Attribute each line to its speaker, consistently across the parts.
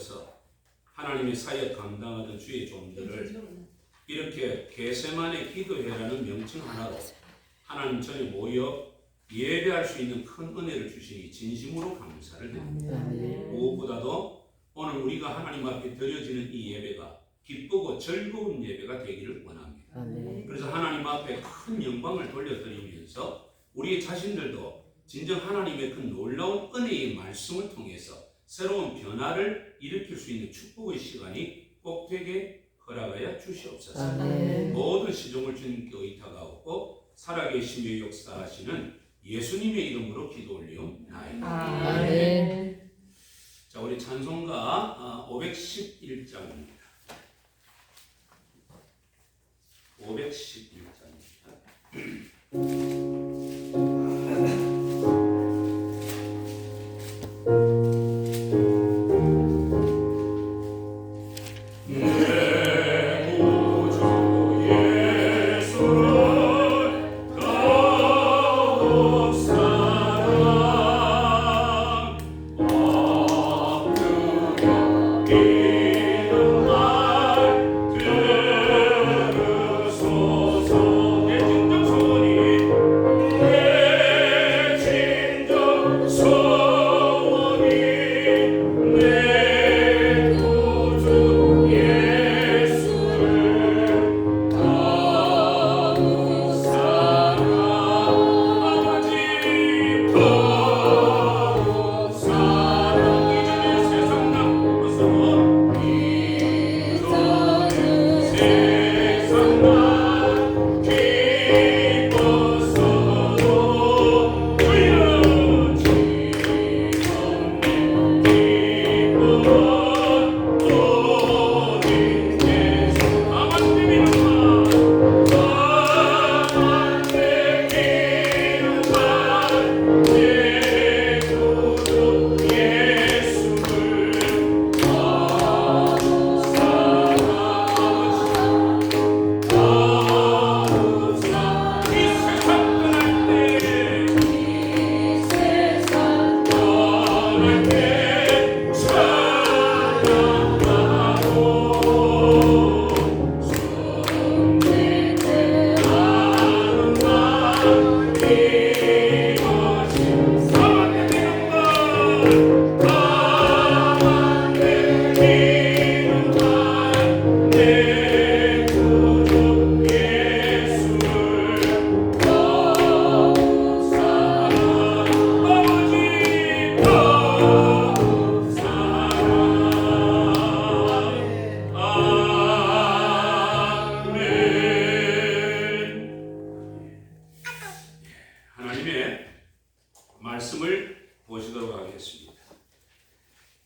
Speaker 1: 오셔서 하나님의 사역 감당하던 주의 종들을 이렇게 겟세마네 기도회라는 명칭 하나로 하나님 전에 모여 예배할 수 있는 큰 은혜를 주시니 진심으로 감사를 드립니다. 무엇보다도 오늘 우리가 하나님 앞에 드려지는 이 예배가 기쁘고 즐거운 예배가 되기를 원합니다. 그래서 하나님 앞에 큰 영광을 돌려드리면서 우리 자신들도 진정 하나님의 그 놀라운 은혜의 말씀을 통해서 새로운 변화를 일으킬 수 있는 축복의 시간이 꼭 되게 허락하여 주시옵소서. 모든 시종을 주님께 의탁하고 살아계시며 역사하시는 예수님의 이름으로 기도 올리옵나이다. 자, 우리 찬송가 511장입니다. 511장입니다.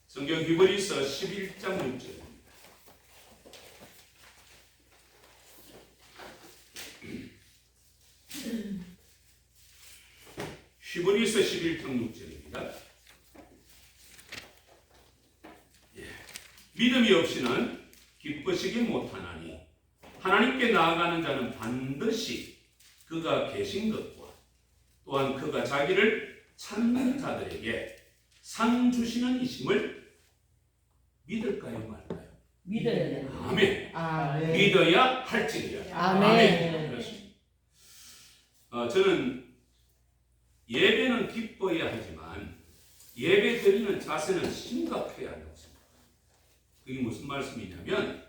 Speaker 1: 성경 히브리서 11장 6절입니다. 히브리서 11장 6절입니다. 믿음이 없이는 기쁘시기 못하나니 하나님께 나아가는 자는 반드시 그가 계신 것과 또한 그가 자기를 찾는 자들에게 상 주시는 이심을 믿을까요, 말까요?
Speaker 2: 믿어야 돼요.
Speaker 1: 아멘.
Speaker 2: 아멘.
Speaker 1: 믿어야 할지니라.
Speaker 2: 아멘.
Speaker 1: 그렇습니다. 저는 예배는 기뻐야 하지만 예배 드리는 자세는 심각해야 한다고 생각합니다. 그게 무슨 말씀이냐면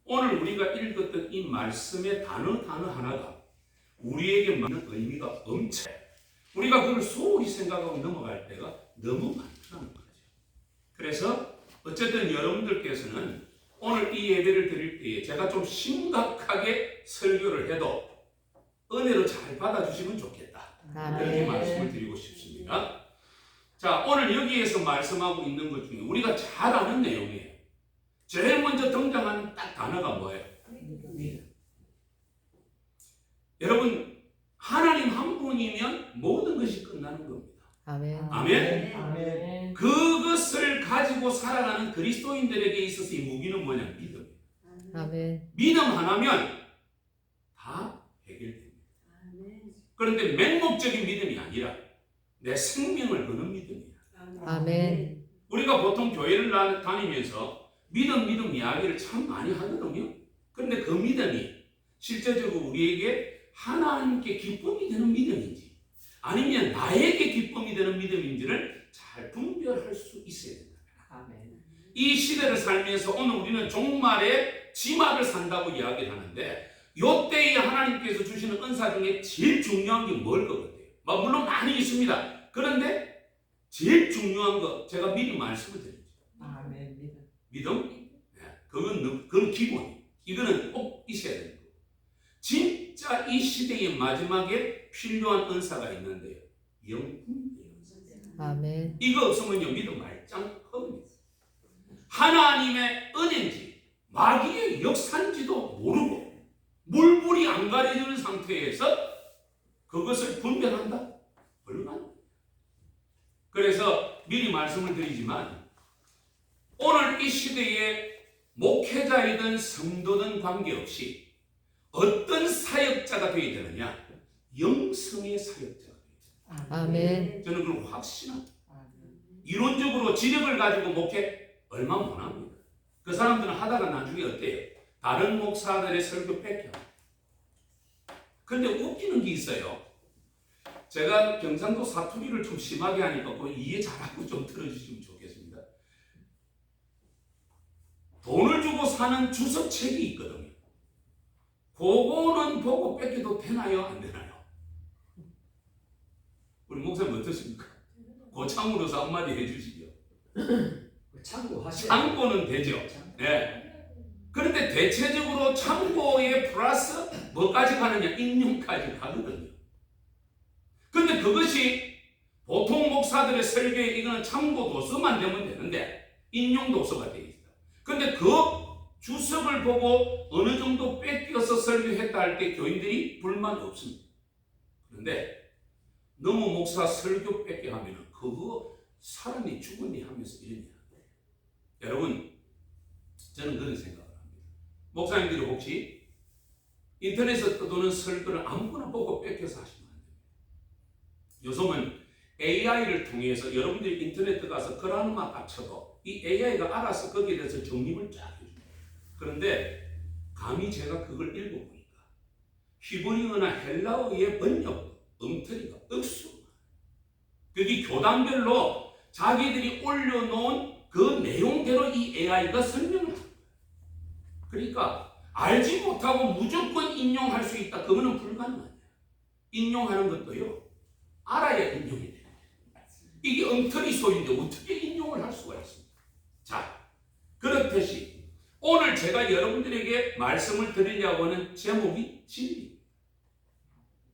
Speaker 1: 오늘 우리가 읽었던 이 말씀의 단어 하나가 우리에게 맞는 의미가 엄청나요. 우리가 그걸 소홀히 생각하고 넘어갈 때가 너무 많다는 거죠. 그래서 어쨌든 여러분들께서는 오늘 이 예배를 드릴 때에 제가 좀 심각하게 설교를 해도 은혜로 잘 받아주시면 좋겠다. 그렇게 말씀을 드리고 싶습니다. 자, 오늘 여기에서 말씀하고 있는 것 중에 우리가 잘 아는 내용이에요. 제일 먼저 등장하는 딱 단어가 뭐예요? 여러분, 하나님 한 분이면 모든 것이 끝나는 겁니다.
Speaker 3: 아멘.
Speaker 1: 아멘?
Speaker 2: 아멘.
Speaker 1: 그것을 가지고 살아가는 그리스도인들에게 있어서 이 무기는 뭐냐? 믿음.
Speaker 3: 아멘.
Speaker 1: 믿음 하나면 다 해결됩니다. 그런데 맹목적인 믿음이 아니라 내 생명을 거는 믿음이야.
Speaker 3: 아멘.
Speaker 1: 우리가 보통 교회를 다니면서 믿음 이야기를 참 많이 하거든요. 그런데 그 믿음이 실제적으로 우리에게 하나님께 기쁨이 되는 믿음인지 아니면 나에게 기쁨이 되는 믿음인지를 잘 분별할 수 있어야 된다.
Speaker 2: 아멘.
Speaker 1: 이 시대를 살면서 오늘 우리는 종말의 지막을 산다고 이야기를 하는데 이때에 하나님께서 주시는 은사 중에 제일 중요한 게 뭘 것 같아요? 물론 많이 있습니다. 그런데 제일 중요한 거 제가 미리 말씀을 드리죠.
Speaker 2: 아멘.
Speaker 1: 믿음? 네, 그건 기본. 이거는 꼭 있어야 되는 거고. 진짜 이 시대의 마지막에 필요한 은사가 있는데요. 영분별 은사.
Speaker 3: 아멘.
Speaker 1: 이거 없으면요 믿음 말짱 허겁니다. 하나님의 은혜인지 마귀의 역사인지도 모르고 물불이 안 가려지는 상태에서 그것을 분별한다? 불가능. 그래서 미리 말씀을 드리지만 오늘 이 시대에 목회자이든 성도든 관계없이 어떤 사역자가 되어야 되느냐? 영성의 사역자가 되어야 돼요.
Speaker 3: 아멘.
Speaker 1: 저는 그걸 확신합니다. 이론적으로 지력을 가지고 목회 얼마 못합니다. 그 사람들은 하다가 나중에 어때요? 다른 목사들의 설교 뺏겨. 근데 웃기는 게 있어요. 제가 경상도 사투리를 좀 심하게 하니까 그거 이해 잘하고 좀 들어주시면 좋겠습니다. 돈을 주고 사는 주석책이 있거든요. 그거는 보고 뺏겨도 되나요? 안 되나요? 우리 목사님 어떻습니까? 고창으로서 한마디 해주시죠. 참고는 되죠. 네. 그런데 대체적으로 참고에 플러스 뭐까지 가느냐? 인용까지 가거든요. 근데 그것이 보통 목사들의 설교에 이거는 참고 도서만 되면 되는데 인용 도서가 되어 있다. 근데 그 주석을 보고 어느 정도 뺏겨서 설교했다 할 때 교인들이 불만 없습니다. 그런데 너무 목사 설교 뺏겨 하면 그거 사람이 죽었니 하면서 이런 이야기. 여러분, 저는 그런 생각을 합니다. 목사님들이 혹시 인터넷에서 떠도는 설교를 아무거나 보고 뺏겨서 하시면 안 됩니다. 요즘은 AI를 통해서 여러분들이 인터넷에 가서 글 하나만 깝쳐도 이 AI가 알아서 거기에 대해서 정립을 쫙 해줍니다. 그런데 감히 제가 그걸 읽어보니까 히브리어나 헬라어의 번역, 엉터리가 억수. 거기 교단별로 자기들이 올려놓은 그 내용대로 이 AI가 설명을 합니다. 그러니까 알지 못하고 무조건 인용할 수 있다. 그거는 불가능하다. 인용하는 것도요. 알아야 인용이 돼요. 이게 엉터리 소리인데 어떻게 인용을 할 수가 있습니까? 자, 그렇듯이 오늘 제가 여러분들에게 말씀을 드리려고 하는 제목이 진리.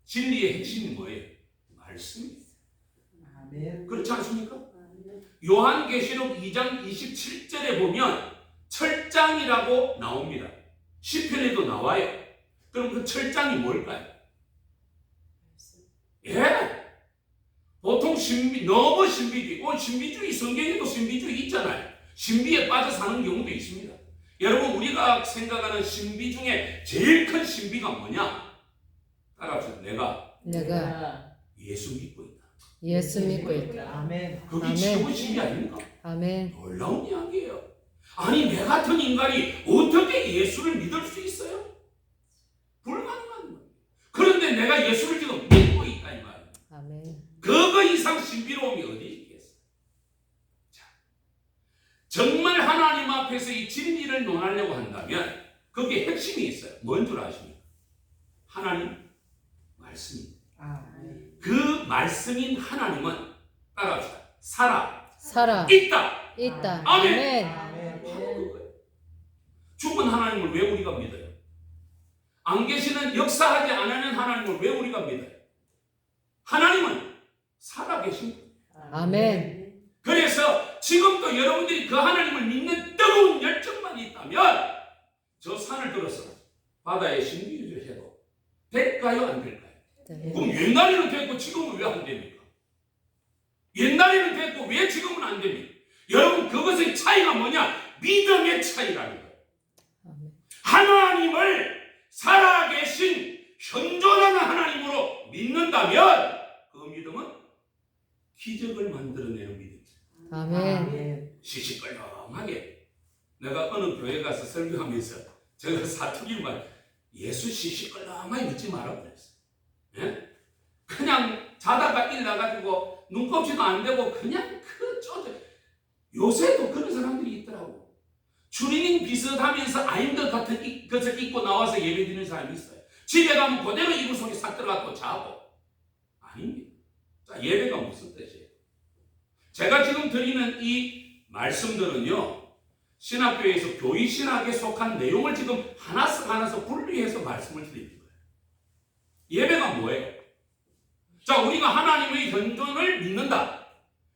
Speaker 1: 진리의 핵심이 뭐예요? 말씀입니다.
Speaker 2: 아멘.
Speaker 1: 그렇지 않습니까? 요한계시록 2장 27절에 보면 철장이라고 나옵니다. 시편에도 나와요. 그럼 그 철장이 뭘까요? 예. 보통 너무 신비주의. 신비주의, 성경에도 신비주의 있잖아요. 신비에 빠져 사는 경우도 있습니다. 여러분, 우리가 생각하는 신비 중에 제일 큰 신비가 뭐냐? 따라합시다. 내가 예수 믿고 있다.
Speaker 3: 예수 믿고 있다.
Speaker 2: 아멘.
Speaker 1: 그게
Speaker 3: 아멘.
Speaker 1: 최고 신비 아닙니까?
Speaker 3: 아멘.
Speaker 1: 놀라운 이야기예요. 아니, 내 같은 인간이 어떻게 예수를 믿을 수 있어요? 불가능한 거예요. 그런데 내가 예수를 지금 믿고 있다 이 말이에요.
Speaker 3: 아멘.
Speaker 1: 그거 이상 신비로움이 어디 있겠어요? 자, 정말 하나님 앞에서 이 진리를 논하려고 한다면 거기에 핵심이 있어요. 뭔 줄 아십니까? 하나님 말씀입니다.
Speaker 2: 아멘.
Speaker 1: 그 말씀인 하나님은 따라합시다.
Speaker 3: 살아
Speaker 1: 있다.
Speaker 3: 있다.
Speaker 1: 아멘.
Speaker 3: 아멘.
Speaker 1: 바로 그거예요. 죽은 하나님을 왜 우리가 믿어요? 안 계시는 역사하지 않는 하나님을 왜 우리가 믿어요? 하나님은 살아계신 거예요.
Speaker 3: 아멘.
Speaker 1: 그래서 지금도 여러분들이 그 하나님을 믿는 뜨거운 열정만 있다면 저 산을 들어서 바다에 신비유를 해도 될까요? 안 될까요? 그럼 옛날에는 됐고 지금은 왜 안 됩니까? 옛날에는 됐고 왜 지금은 안 됩니까? 여러분, 그것의 차이가 뭐냐? 믿음의 차이라는 거예요.
Speaker 3: 아멘.
Speaker 1: 하나님을 살아계신 현존하는 하나님으로 믿는다면 그 믿음은 기적을 만들어내는 믿음이에요.
Speaker 3: 아멘.
Speaker 1: 시시껄렁하게 내가 어느 교회 가서 설교하면서 제가 사투리를 말 예수 시시껄렁하게 믿지 말라고 그랬어요. 예? 그냥 자다가 일 나가지고 눈곱지도 안 되고 그냥 요새도 그런 사람들이 있더라고. 추리닝 비슷하면서 아임들 같은 것을 입고 나와서 예배 드리는 사람이 있어요. 집에 가면 그대로 이불 속에 싹 들어가고 자고. 아닙니다. 자, 예배가 무슨 뜻이에요? 제가 지금 드리는 이 말씀들은요, 신학교에서 교의신학에 속한 내용을 지금 하나씩 분리해서 말씀을 드리는 거예요. 예배가 뭐예요? 자, 우리가 하나님의 현존을 믿는다.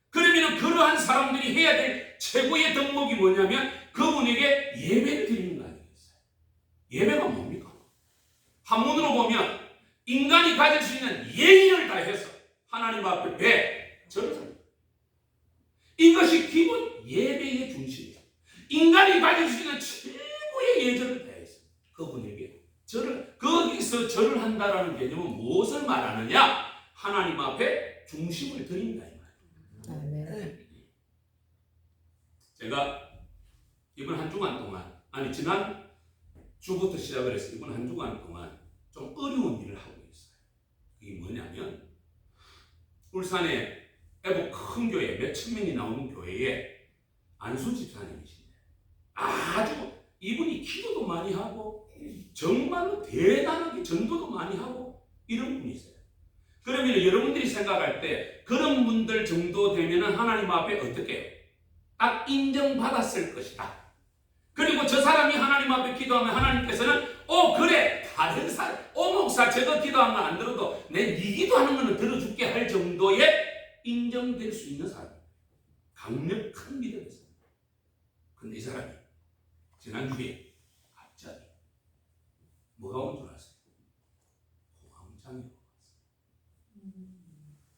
Speaker 1: 그러면 그러한 사람들이 해야 될 최고의 덕목이 뭐냐면 그분에게 예배를 드리는 거 아니겠어요? 예배가 뭡니까? 한문으로 보면 인간이 가질 수 있는 예의를 다해서 하나님 앞에 절을 합니다. 이것이 기본 예배의 중심이에요. 인간이 가질 수 있는 최고의 예절을 다해서 그분에게 거기서 절을 한다라는 개념은 무엇을 말하느냐? 하나님 앞에 중심을 드린다 이 말이에요.
Speaker 3: 아멘.
Speaker 1: 제가 이번 한 주간 동안, 지난 주부터 시작을 해서 이번 한 주간 동안 좀 어려운 일을 하고 있어요. 이게 뭐냐면 울산에 애복 큰 교회 몇천 명이 나오는 교회에 안수 집사님이신데 아주 이분이 기도도 많이 하고 정말로 대단하게 전도도 많이 하고 이런 분이세요. 그러면 여러분들이 생각할 때 그런 분들 정도 되면 하나님 앞에 어떻게 해요? 딱 인정받았을 것이다. 그리고 저 사람이 하나님 앞에 기도하면 하나님께서는 그래 다른 사람 목사 저거 기도하는 거 안 들어도 내 네 기도하는 거는 들어줄게 할 정도의 인정될 수 있는 사람. 강력한 믿음이 있습니다. 근데 이 사람이 지난주에 갑자기 뭐가 온 줄 아세요? 공황장애 왔어요.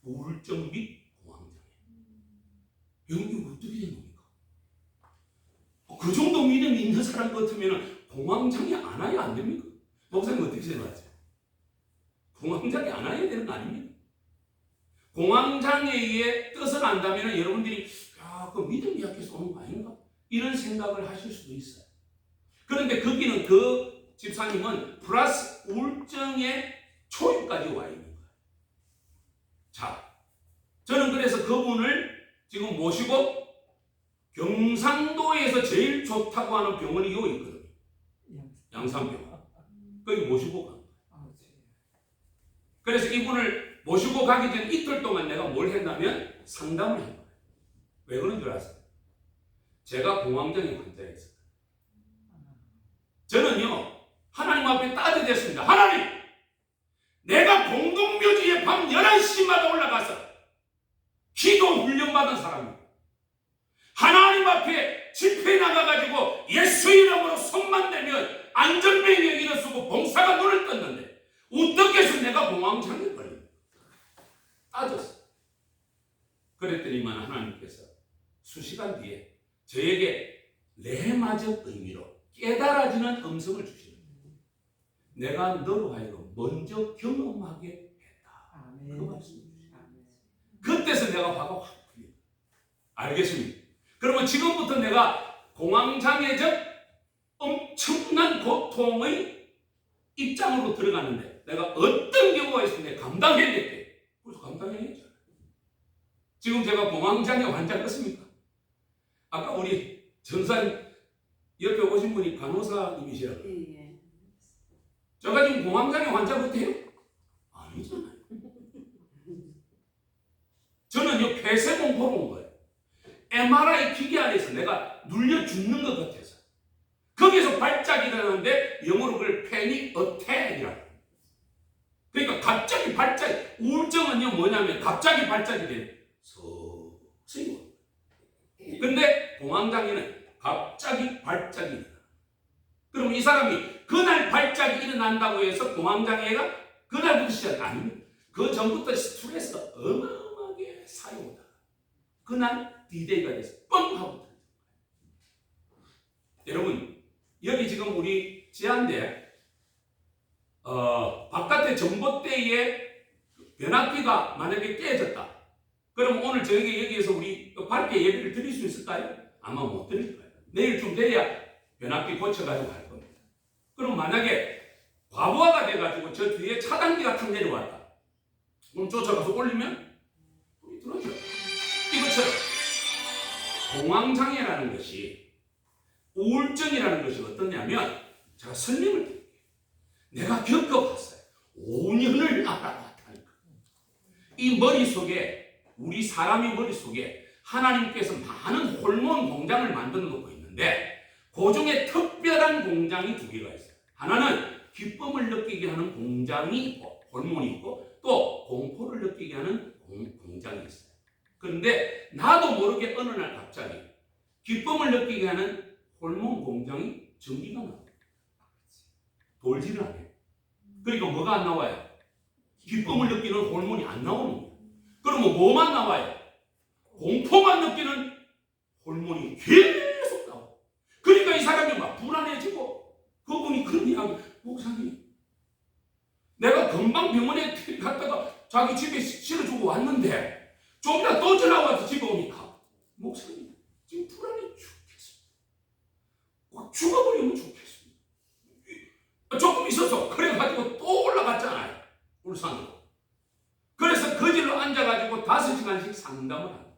Speaker 1: 우울증 및 공황장애. 이게 어떻게 된 겁니까? 그 정도 믿음이 있는 사람 같으면 공황장애 안 와야 안 됩니까? 목사님 어떻게 생각하세요? 공황장애 안 와야 되는 거 아닙니까? 공황장애의 뜻을 안다면 여러분들이 그 믿음이 약해서 오는 거 아닌가? 이런 생각을 하실 수도 있어요. 그런데 거기는 그 집사님은 플러스 우울증의 초입까지 와 있는 거예요. 자, 저는 그래서 그분을 지금 모시고 경상도에서 제일 좋다고 하는 병원이 여기 있거든요. 양산병원. 거기 모시고 간 거예요. 그래서 이분을 모시고 가기 전 이틀 동안 내가 뭘 했냐면 상담을 한 거예요. 왜 그런 줄 아세요? 제가 공황장애 환자였어요. 저는요 하나님 앞에 따뜻했습니다. 하나님, 내가 공동묘지에 밤 11시마다 올라가서 기도 훈련받은 사람입니다. 하나님 앞에 집회 나가가지고 예수 이름으로 손만 대면 안전명령을 쓰고 봉사가 눈을 떴는데 어떻게 해서 내가 공황장애 걸립니까? 따졌어. 그랬더니만 하나님께서 수시간 뒤에 저에게 레마적 의미로 깨달아지는 음성을 주시는 거예요. 내가 너로 하여금 먼저 경험하게 했다. 그 말씀을 주시는 거예요. 그때서 내가 화가 확 풀립니다. 알겠습니다. 그러면 지금부터 내가 공황장애적 엄청난 고통의 입장으로 들어가는데 내가 어떤 경우가 있으면 내가 감당해냈대. 그래서 감당해냈잖아요. 지금 제가 공황장애 환자였습니까? 아까 우리 전사님 옆에 오신 분이 간호사님이시라고요.
Speaker 4: 예.
Speaker 1: 제가 지금 공황장애 환자 같아요? 아니잖아요. 저는요 폐쇄공포로 온 거예요. MRI 기계 안에서 내가 눌려 죽는 것 같아서 거기서 발작이 일어나는데 영어로 그걸 패닉 어택이라고. 그러니까 갑자기 발작, 우울증은요 뭐냐면 갑자기 발작이 돼요. 서서히. 근데 공황장애는 갑자기 발작이 일어나. 그럼 이 사람이 그날 발작이 일어난다고 해서 공황장애가 그날부터 시작이 아닙니다. 그 전부터 스트레스가 어마어마하게 쌓여오다 그날 D-Day가 돼서 뻥 하고 터진 거예요. 여러분 여기 지금 우리 지한대 바깥에 전봇대에 변압기가 만약에 깨졌다. 그럼 오늘 저에게 여기에서 우리 밝게 예배를 드릴 수 있을까요? 아마 못 드릴 거예요. 내일쯤 돼야 변압기 고쳐가지고 갈 겁니다. 그럼 만약에 과부하가 돼가지고 저 뒤에 차단기 같은 게 내려왔다. 그럼 쫓아가서 올리면 불이 들어오죠. 이것처럼 공황장애라는 것이, 우울증이라는 것이 어떠냐면, 제가 설명을 드릴게요. 내가 겪어봤어요. 5년을 알아봤다니까. 이 머릿속에, 우리 사람의 머릿속에 하나님께서 많은 호르몬 공장을 만들어 놓고 있는데, 그 중에 특별한 공장이 두 개가 있어요. 하나는 기쁨을 느끼게 하는 공장이 있고, 호르몬이 있고, 또 공포를 느끼게 하는 공장이 있어요. 그런데 나도 모르게 어느 날 갑자기 기쁨을 느끼게 하는 호르몬 공장이 전기가 나와요. 돌지를 않아요. 그러니까 뭐가 안 나와요? 기쁨을 느끼는 호르몬이 안 나오는 거예요. 그러면 뭐만 나와요? 공포만 느끼는 호르몬이 계속 나와요. 그러니까 이 사람이 막 불안해지고, 그분이 그런 이야기, 목사님, 내가 금방 병원에 갔다가 자기 집에 실어주고 왔는데 좀 이따 또 전화 와서 집에 오니까, 목사님, 지금 불안해 죽겠습니다. 막 죽어버리면 좋겠습니다. 조금 있어서 그래가지고 또 올라갔잖아요, 울산으로. 그래서 그 길로 앉아가지고 5시간씩 상담을 합니다.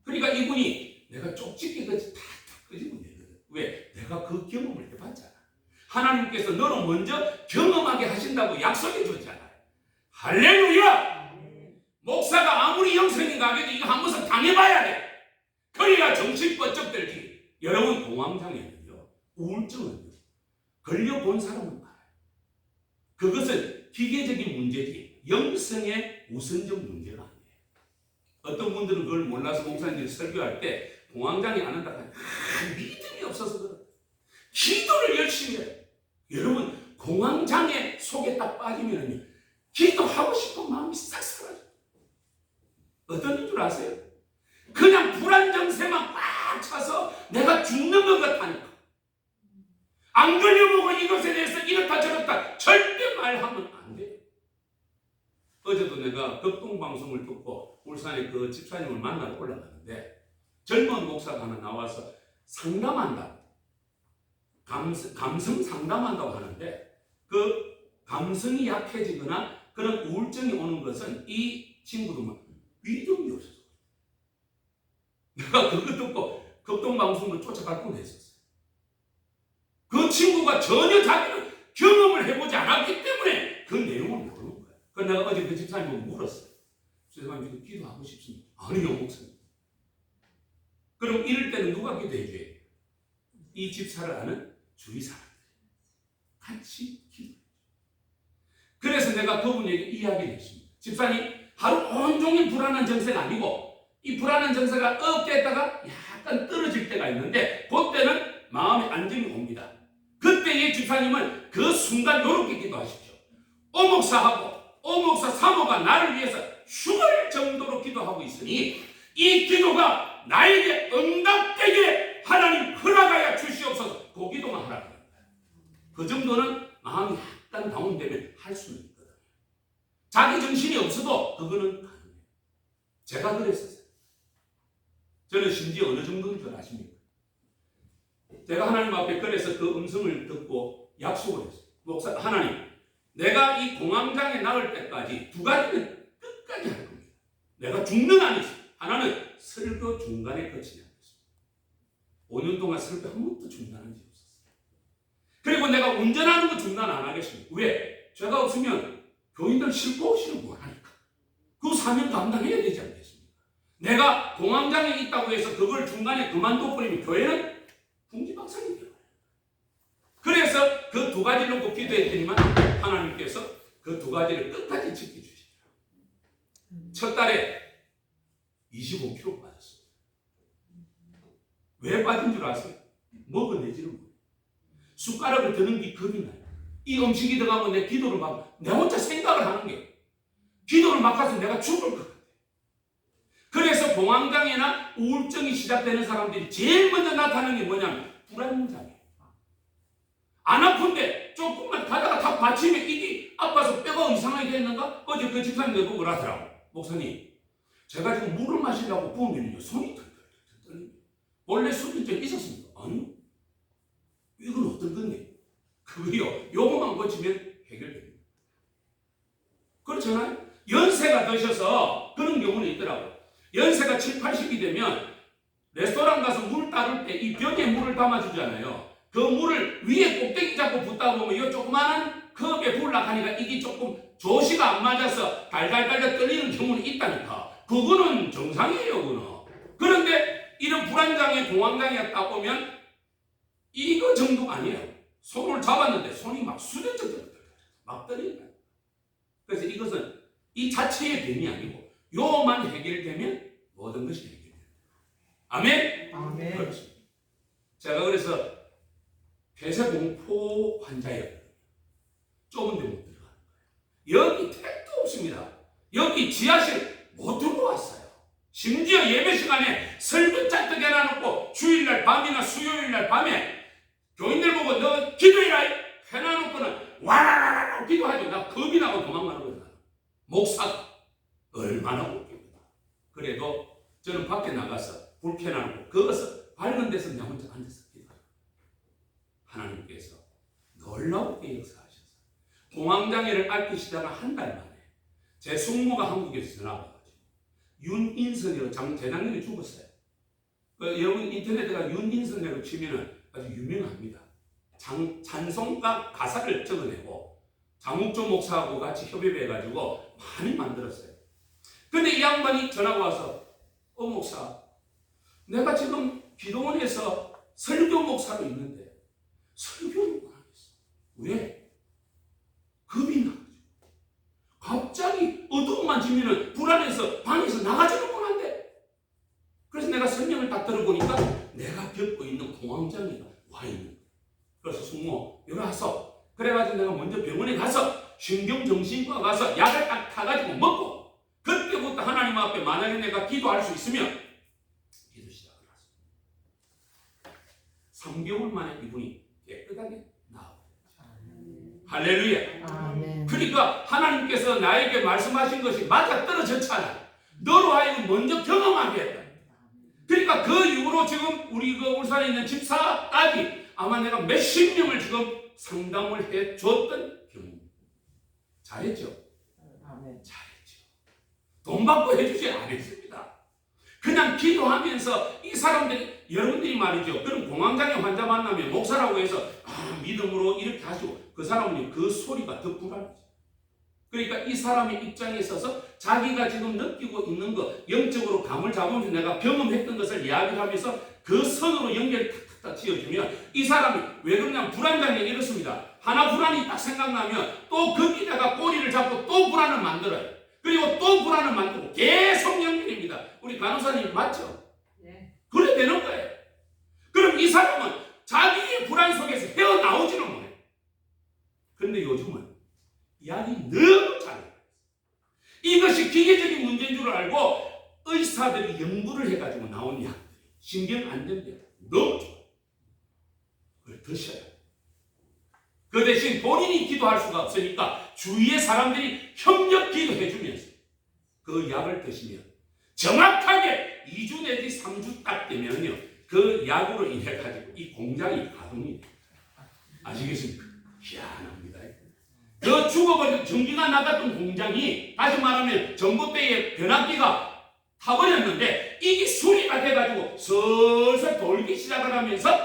Speaker 1: 그러니까 이분이 내가 쪽집게 같이 탁 끄집어 내거든. 왜? 내가 그 경험을 해봤잖아. 하나님께서 너로 먼저 경험하게 하신다고 약속해 줬잖아요. 할렐루야! 목사가 아무리 영성인가 해도 이거 한 번은 당해봐야 돼. 그래야 정신 번쩍 들지. 여러분, 공황장애는요, 우울증은요, 걸려본 사람은 알아요. 그것은 기계적인 문제지 영성의 우선적 문제가 아니에요. 어떤 분들은 그걸 몰라서 목사님들이 설교할 때 공황장애 안 한다고 하면 믿음이 없어서 그래. 기도를 열심히 해요. 여러분, 공황장애 속에 딱 빠지면요, 기도하고 싶은 마음이 싹 사라져요. 어떤 줄 아세요? 그냥 불안정세만 꽉 차서 내가 죽는 것 같다니까. 안 걸려보고 이것에 대해서 이렇다 저렇다 절대 말하면 안 돼요. 어제도 내가 극동방송을 듣고 울산에 그 집사님을 만나러 올라가는데, 젊은 목사가 하나 나와서 상담한다, 감성 상담한다고 하는데, 그 감성이 약해지거나 그런 우울증이 오는 것은 이 친구도 믿음이 없어서. 내가 그거 듣고 극동방송을 쫓아갈 뻔했었어요. 그 친구가 전혀 자기는 경험을 해보지 않았기 때문에 그 내용을 모르는 거예요. 그래서 내가 어제 그 집사님을 물었어요. 집사님, 기도하고 싶습니다. 아니요, 목사님. 그럼 이럴 때는 누가 기도해 줘야 돼요? 이 집사를 아는 주위 사람들 같이 기도해. 그래서 내가 그분에게 이야기를 했습니다. 집사님, 하루 온종일 불안한 정세가 아니고, 이 불안한 정세가 업됐다가 약간 떨어질 때가 있는데, 그때는 마음의 안정이 옵니다. 그때의 집사님은 그 순간 이렇게 기도하십시오. 오목사하고 오목사 사모가 나를 위해서 죽을 정도로 기도하고 있으니 이 기도가 나에게 응답되게 하나님 허락하여 주시옵소서. 그 기도만 하라고. 그 정도는 마음이 약간 다운되면 할 수는 있거든요. 자기 정신이 없어도 그거는 가능해요. 제가 그랬었어요. 저는 심지어 어느 정도인 줄 아십니까? 제가 하나님 앞에 그래서 그 음성을 듣고 약속을 했어요. 목사, 하나님, 내가 이 공황장애 나을 때까지 두 가지는 끝까지 할 겁니다. 내가 죽는 한이 있어요. 하나는 설교 중간에 거치지 않겠습니다. 5년 동안 설교 한 번도 중단한 적이 없었어요. 그리고 내가 운전하는 거 중단 안 하겠습니다. 왜? 제가 없으면 교인들 싣고 오시는 거 하니까. 그 사명 감당해야 되지 않겠습니까? 내가 공황장애 있다고 해서 그걸 중간에 그만둬버리면 교회는 풍지박산이 돼요. 그래서 그 두 가지를 놓고 기도했더니만 하나님께서 그 두 가지를 끝까지 지켜주시더라고요. 첫 달에 25kg 빠졌어요. 왜 빠진 줄 아세요? 먹어내지를 못해요. 숟가락을 드는 게 겁이 나요. 이 음식이 들어가면 내 기도를 막 내 혼자 생각을 하는 게, 기도를 막 가서 내가 죽을 것 같아요. 그래서 공황장애나 우울증이 시작되는 사람들이 제일 먼저 나타나는 게 뭐냐면 불안장애. 안 아픈데 조금만 가다가 다 받치면 이게 아파서 뼈가 이상하게 됐는가? 어제 그 집사님 내보고 그러더라고. 목사님, 제가 지금 물을 마시려고 부으면요 손이 털털 떨립니다. 본래 수빈증 있었습니까? 아니요. 이건 어떤 건데? 그거요. 요거만 고치면 해결됩니다. 그렇잖아요? 연세가 드셔서 그런 경우는 있더라고요. 연세가 7, 80이 되면 레스토랑 가서 물 따를 때 이 벽에 물을 담아주잖아요. 그 물을 위에 꼭대기 잡고 붓다 보면 이 조그마한 컵에 불락하니까 이게 조금 조시가 안 맞아서 달달달 떨리는 경우는 있다니까. 그거는 정상이에요, 그거는. 그런데 이런 불안장애, 공황장애가 딱 보면 이거 정도 아니에요. 손을 잡았는데 손이 막 수전적 막 떨리는 거예요. 그래서 이것은 이 자체의 병이 아니고 요만 해결되면 모든 것이 해결돼요. 아멘?
Speaker 2: 아멘.
Speaker 1: 그렇습니다. 제가 그래서 폐쇄공포 환자였거든요. 좁은 데 못 들어가는 거예요. 여기 택도 없습니다. 여기 지하실 못 들어왔어요. 심지어 예배 시간에 설교 짝떡 해놔놓고 주일날 밤이나 수요일날 밤에 교인들 보고 너 기도해라 해놔놓고는 와라라라 기도하죠. 나 겁이 나고 도망가는 거예요. 목사가 얼마나 웃깁니다. 그래도 저는 밖에 나가서 불 켜놔놓고 거기서 밝은 데서 내 혼자 앉아서 기도해요. 하나님께서 놀라우게 역사하셔서 공황장애를 앓기 시작한 한 달 만에 제 숙모가 한국에서 전화가 와가지고 윤인선이라고 재작년에 죽었어요. 여러분 인터넷에가 윤인선이라고 치면은 아주 유명합니다. 찬송가 가사를 적어내고 장욱조 목사하고 같이 협의해가지고 많이 만들었어요. 근데 이 양반이 전화가 와서 목사, 내가 지금 기도원에서 설교 목사로 있는데 설교를 못 하겠어. 왜? 겁이 나가지고. 갑자기 어두움만 지면은 불안해서 방에서 나가지를 못한대. 그래서 내가 설명을 딱 들어보니까 내가 겪고 있는 공황장애가 와 있는 거야. 그래서 숙모 여기 와서 그래가지고 내가 먼저 병원에 가서 신경정신과 가서 약을 딱 타가지고 먹고 그때부터 하나님 앞에 만약에 내가 기도할 수 있으면 기도 시작을 했습니다. 3개월 만에 이분이 깨끗하게 나아요. 할렐루야.
Speaker 3: 아멘.
Speaker 1: 그러니까 하나님께서 나에게 말씀하신 것이 맞아 떨어졌잖아. 너로 하여금 먼저 경험하게 했다. 그러니까 그 이후로 지금 우리 그 울산에 있는 집사까지 아마 내가 몇십 명을 지금 상담을 해줬던 경우. 잘했죠?
Speaker 2: 아멘.
Speaker 1: 잘했죠. 돈 받고 해주지 않았습니다. 그냥 기도하면서 이 사람들이 여러분들이 말이죠. 그런 공황장애 환자 만나면 목사라고 해서 믿음으로 이렇게 하시고 그 사람은 그 소리가 더 불안하죠. 그러니까 이 사람의 입장에 있어서 자기가 지금 느끼고 있는 것 영적으로 감을 잡으면서 내가 경험했던 것을 이야기를 하면서 그 선으로 연결을 탁탁탁 지어주면 이 사람이 왜 그러냐면 불안장애 이렇습니다. 하나 불안이 딱 생각나면 또 거기다가 꼬리를 잡고 또 불안을 만들어요. 그리고 또 불안을 만들고 계속 연결입니다. 우리 간호사님 맞죠?
Speaker 2: 네.
Speaker 1: 그래 되는 거예요. 그럼 이 사람은 자기의 불안 속에서 헤어나오지는 못해요. 그런데 요즘은 약이 너무 잘해요. 이것이 기계적인 문제인 줄 알고 의사들이 연구를 해가지고 나온 약들이 신경 안정제 너무 좋아요. 그걸 드셔야 돼요. 그 대신 본인이 기도할 수가 없으니까 주위의 사람들이 협력 기도해주면서 그 약을 드시면 정확하게 2주 내지 3주 딱 되면요 그 약으로 인해 가지고 이 공장이 가동이 됩니다. 아시겠습니까? 희한합니다. 그 죽어버린 전기가 나갔던 공장이 다시 말하면 전봇대에 변압기가 타버렸는데 이게 수리가 돼가지고 슬슬 돌기 시작을 하면서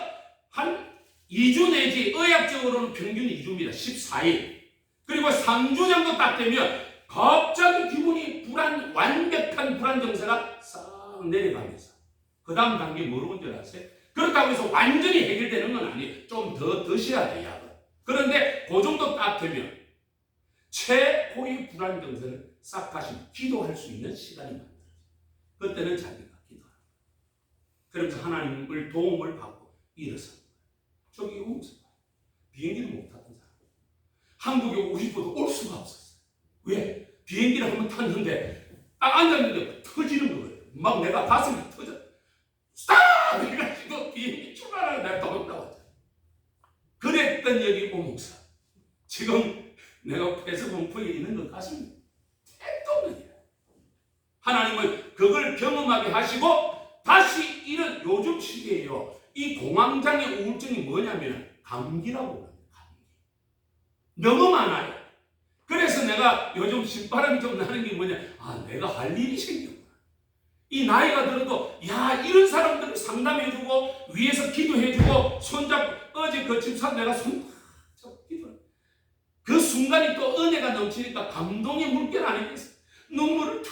Speaker 1: 한 2주 내지 의학적으로는 평균 2주입니다. 14일. 그리고 3주 정도 딱 되면 갑자기 기분이 완벽한 불안 증세가 싹 내려가면서 그 다음 단계 뭐로 온 줄 아세요? 그렇다고 해서 완전히 해결되는 건 아니에요. 좀 더 드셔야 돼요, 약을. 그런데 그 정도 딱 되면 최고의 불안 증세를 싹 다시 기도할 수 있는 시간이 만들어져요. 그때는 자기가 기도합니다. 그러면서 하나님을 도움을 받고 일어서는 거예요. 저기 오면서 비행기를 못 탔던 사람. 한국에 오고 싶어도 올 수가 없었어요. 왜? 비행기를 한번 탔는데 딱 앉았는데 터지는 거예요. 막 내가 가슴이 터져. 스탑! 이래가지고 비행기 출발하고 내가 도망나왔잖아요. 그랬던 여기 오목사. 지금 내가 폐쇄공포에 있는 것 같습니다. 택도 없는 일. 하나님은 그걸 경험하게 하시고 다시 이런 요즘 시대에요. 이 공황장애 우울증이 뭐냐면 감기라고 합니다. 감기. 너무 많아요. 그래서 내가 요즘 신바람이 좀 나는 게 뭐냐. 내가 할 일이 생겼구나. 이 나이가 들어도 이런 사람들을 상담해주고 위에서 기도해주고 손잡고 어제 그 집사 내가 손잡고 기도. 그 순간이 또 은혜가 넘치니까 감동의 물결 아니겠어. 눈물을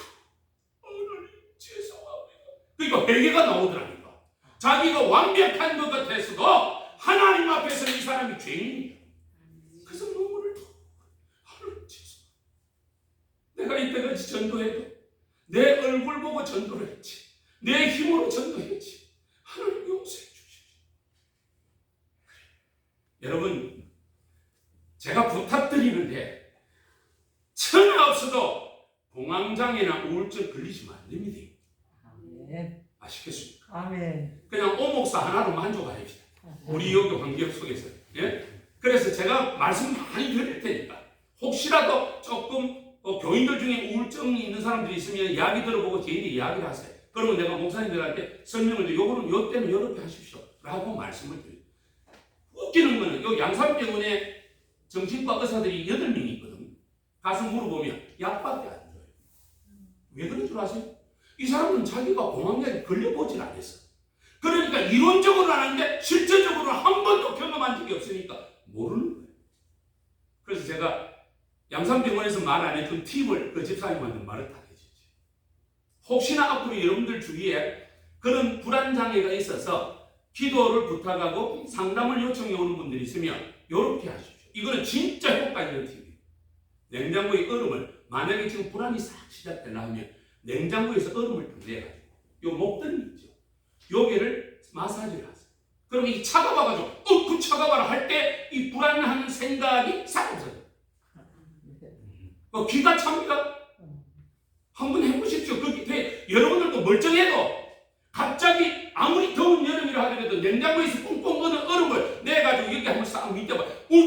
Speaker 1: 하나님 죄송합니다. 그러니까 회개가 나오더라니까. 자기가 완벽한 것 같았어도 하나님 앞에서 이 사람이 죄인이야. 그래서 눈물을 하나님 죄송합니다. 내가 이때까지 전도해도 내 얼굴 보고 전도를 했지. 내 힘으로 전도했지. 하나님 용서해 주십시오. 여러분, 제가 부탁드리는데 천하 없어도 공황장애나 우울증 걸리시면 안 됩니다.
Speaker 2: 아멘.
Speaker 1: 아시겠습니까?
Speaker 2: 아멘.
Speaker 1: 그냥 오목사 하나로 만족하십시다. 우리 여기 환경 속에서. 예? 그래서 제가 말씀 많이 드릴 테니까 혹시라도 조금 교인들 중에 우울증이 있는 사람들이 있으면 이야기 들어보고 저희들이 이야기를 하세요. 그러면 내가 목사님들한테 설명을 드리고 요거는 요 때는 요렇게 하십시오 라고 말씀을 드려요. 웃기는 거는 요 양산병원에 정신과 의사들이 8명이 있거든요. 가서 물어보면 약밖에 안 줘요. 왜 그런 줄 아세요? 이 사람은 자기가 공황장애에 걸려보질 않았어. 그러니까 이론적으로는 아는데 실제적으로는 한 번도 경험한 적이 없으니까 모르는 거예요. 그래서 제가 양산병원에서 말 안 했던 팁을 그 집사님한테 말을 다 해주죠. 혹시나 앞으로 여러분들 주위에 그런 불안장애가 있어서 기도를 부탁하고 상담을 요청해 오는 분들이 있으면 이렇게 하십시오. 이거는 진짜 효과 있는 팁이에요. 냉장고에 얼음을, 만약에 지금 불안이 싹 시작되려 하면 냉장고에서 얼음을 좀 내가지고 요 목덜미 있죠. 여기를 마사지를 하세요. 그러면 이 차가워가지고 그 차가워라 할 때 이 불안한 생각이 싹 없어져요. 기가 찹니다. 한번 해보십시오. 그게 여러분들도 멀쩡해도 갑자기 아무리 더운 여름이라 하더라도 냉장고에서 꽁꽁 얼은 얼음을 내가지고 여기 한번 싹 밑에봐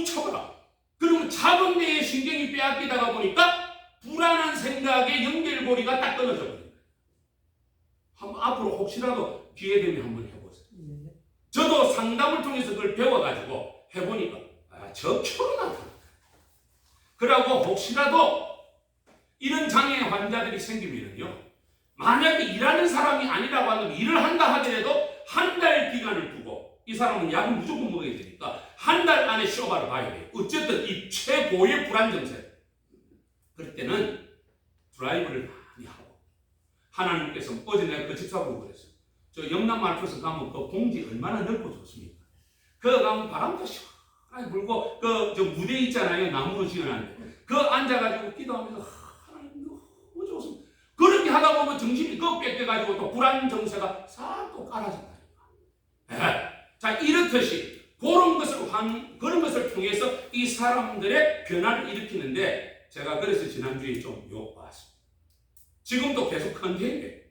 Speaker 1: 차봐라. 그러면 차가운 데에 신경이 빼앗기다가 보니까 불안한 생각의 연결고리가 딱 끊어져 버립니다. 한번 앞으로 혹시라도 기회 되면 한번 해보세요. 저도 상담을 통해서 그걸 배워가지고 해보니까 저처럼 나타나. 그러고 혹시라도 이런 장애 환자들이 생기면요, 만약에 일하는 사람이 아니라고 하면 일을 한다 하더라도 한 달 기간을 두고 이 사람은 약을 무조건 먹어야 되니까 한 달 안에 쇼바를 봐야 돼요. 어쨌든 이 최고의 불안 증세. 그럴 때는 드라이브를 많이 하고 하나님께서 어제 내가 그 집사보고 그랬어요. 저 영남 말초에서 가면 그 봉지 얼마나 넓고 좋습니까? 그 가면 바람도 시원하게 불고 그 저 무대 있잖아요. 나무로 지어놨는데 그 앉아가지고 기도하면서 하나님 너무 좋습니다. 그렇게 하다 보면 정신이 그 뺏겨가지고 또 불안 정세가 싹 또 깔아진다니까. 자, 이렇듯이 그런 것을 통해서 이 사람들의 변화를 일으키는데 제가 그래서 지난주에 좀 왔습니다. 지금도 계속 컨테이너예요.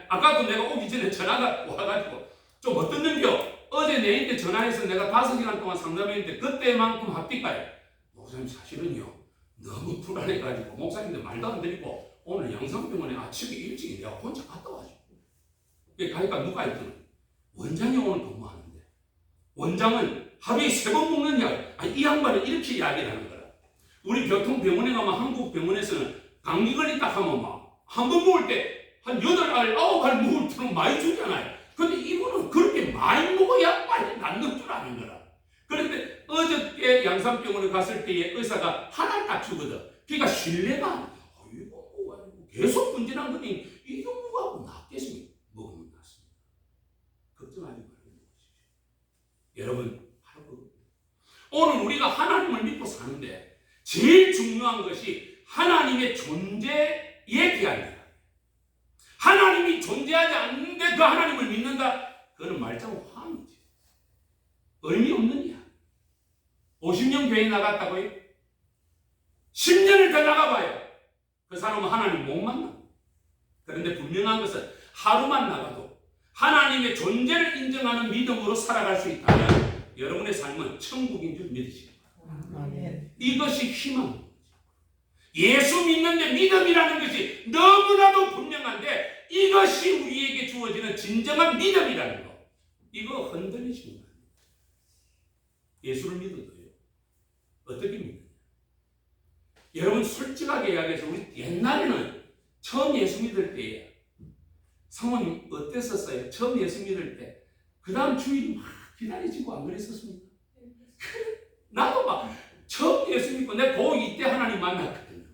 Speaker 1: 아까도 내가 오기 전에 전화가 와가지고 좀 어떻는겨? 어제 내한테 전화해서 내가 5시간 동안 상담했는데 그때만큼 합니까요? 목사님 사실은요 너무 불안해가지고 목사님들 말도 안 드리고 오늘 양산병원에 아침에 일찍 내가 혼자 갔다 와가지고 가니까 누가 있더니 원장이 오늘 근무하는데 원장은 하루에 3번 먹는 약. 이 양반은 이렇게 이야기를 하는 거라. 우리 교통병원에 가면 한국 병원에서는 감기 걸렸다 하면 막 한 번 먹을 때 한 8알, 9알 먹을 때는 많이 주잖아요. 근데 이분은 그렇게 많이 먹어야 빨리 낫는 줄 아는 거라. 그런데 어저께 양산병원에 갔을 때에 의사가 하나를 딱 주거든. 그러니까 신뢰가 이거 뭐가지고 계속 분진한 거니 이거 뭐하고 낫겠습니까? 먹으면 낫습니다. 걱정하지 말고 먹으십시오. 여러분 바로 오늘 우리가 하나님을 믿고 사는데 제일 중요한 것이 하나님의 존재에 대한 거. 하나님이 존재하지 않는데 그 하나님을 믿는다? 그거는 말자고 화음이지. 의미 없는 이야. 50년 교회 나갔다고요? 10년을 더 나가봐요. 그 사람은 하나님 못 만나. 그런데 분명한 것은 하루만 나가도 하나님의 존재를 인정하는 믿음으로 살아갈 수 있다면 여러분의 삶은 천국인 줄 믿으시기 바랍니다. 이것이 희망입니다. 예수 믿는데 믿음이라는 것이 너무나도 분명한데 이것이 우리에게 주어지는 진정한 믿음이라는 거. 이거 흔들리시면 안 돼요. 예수를 믿어도요. 어떻게 믿느냐. 여러분 솔직하게 이야기해서 우리 옛날에는 처음 예수 믿을 때에 사모님 어땠었어요? 처음 예수 믿을 때. 그 다음 주일이 막 기다리지고 안 그랬었습니까? 나도 막 처음 예수 믿고 내 고2 때 하나님 만났거든요.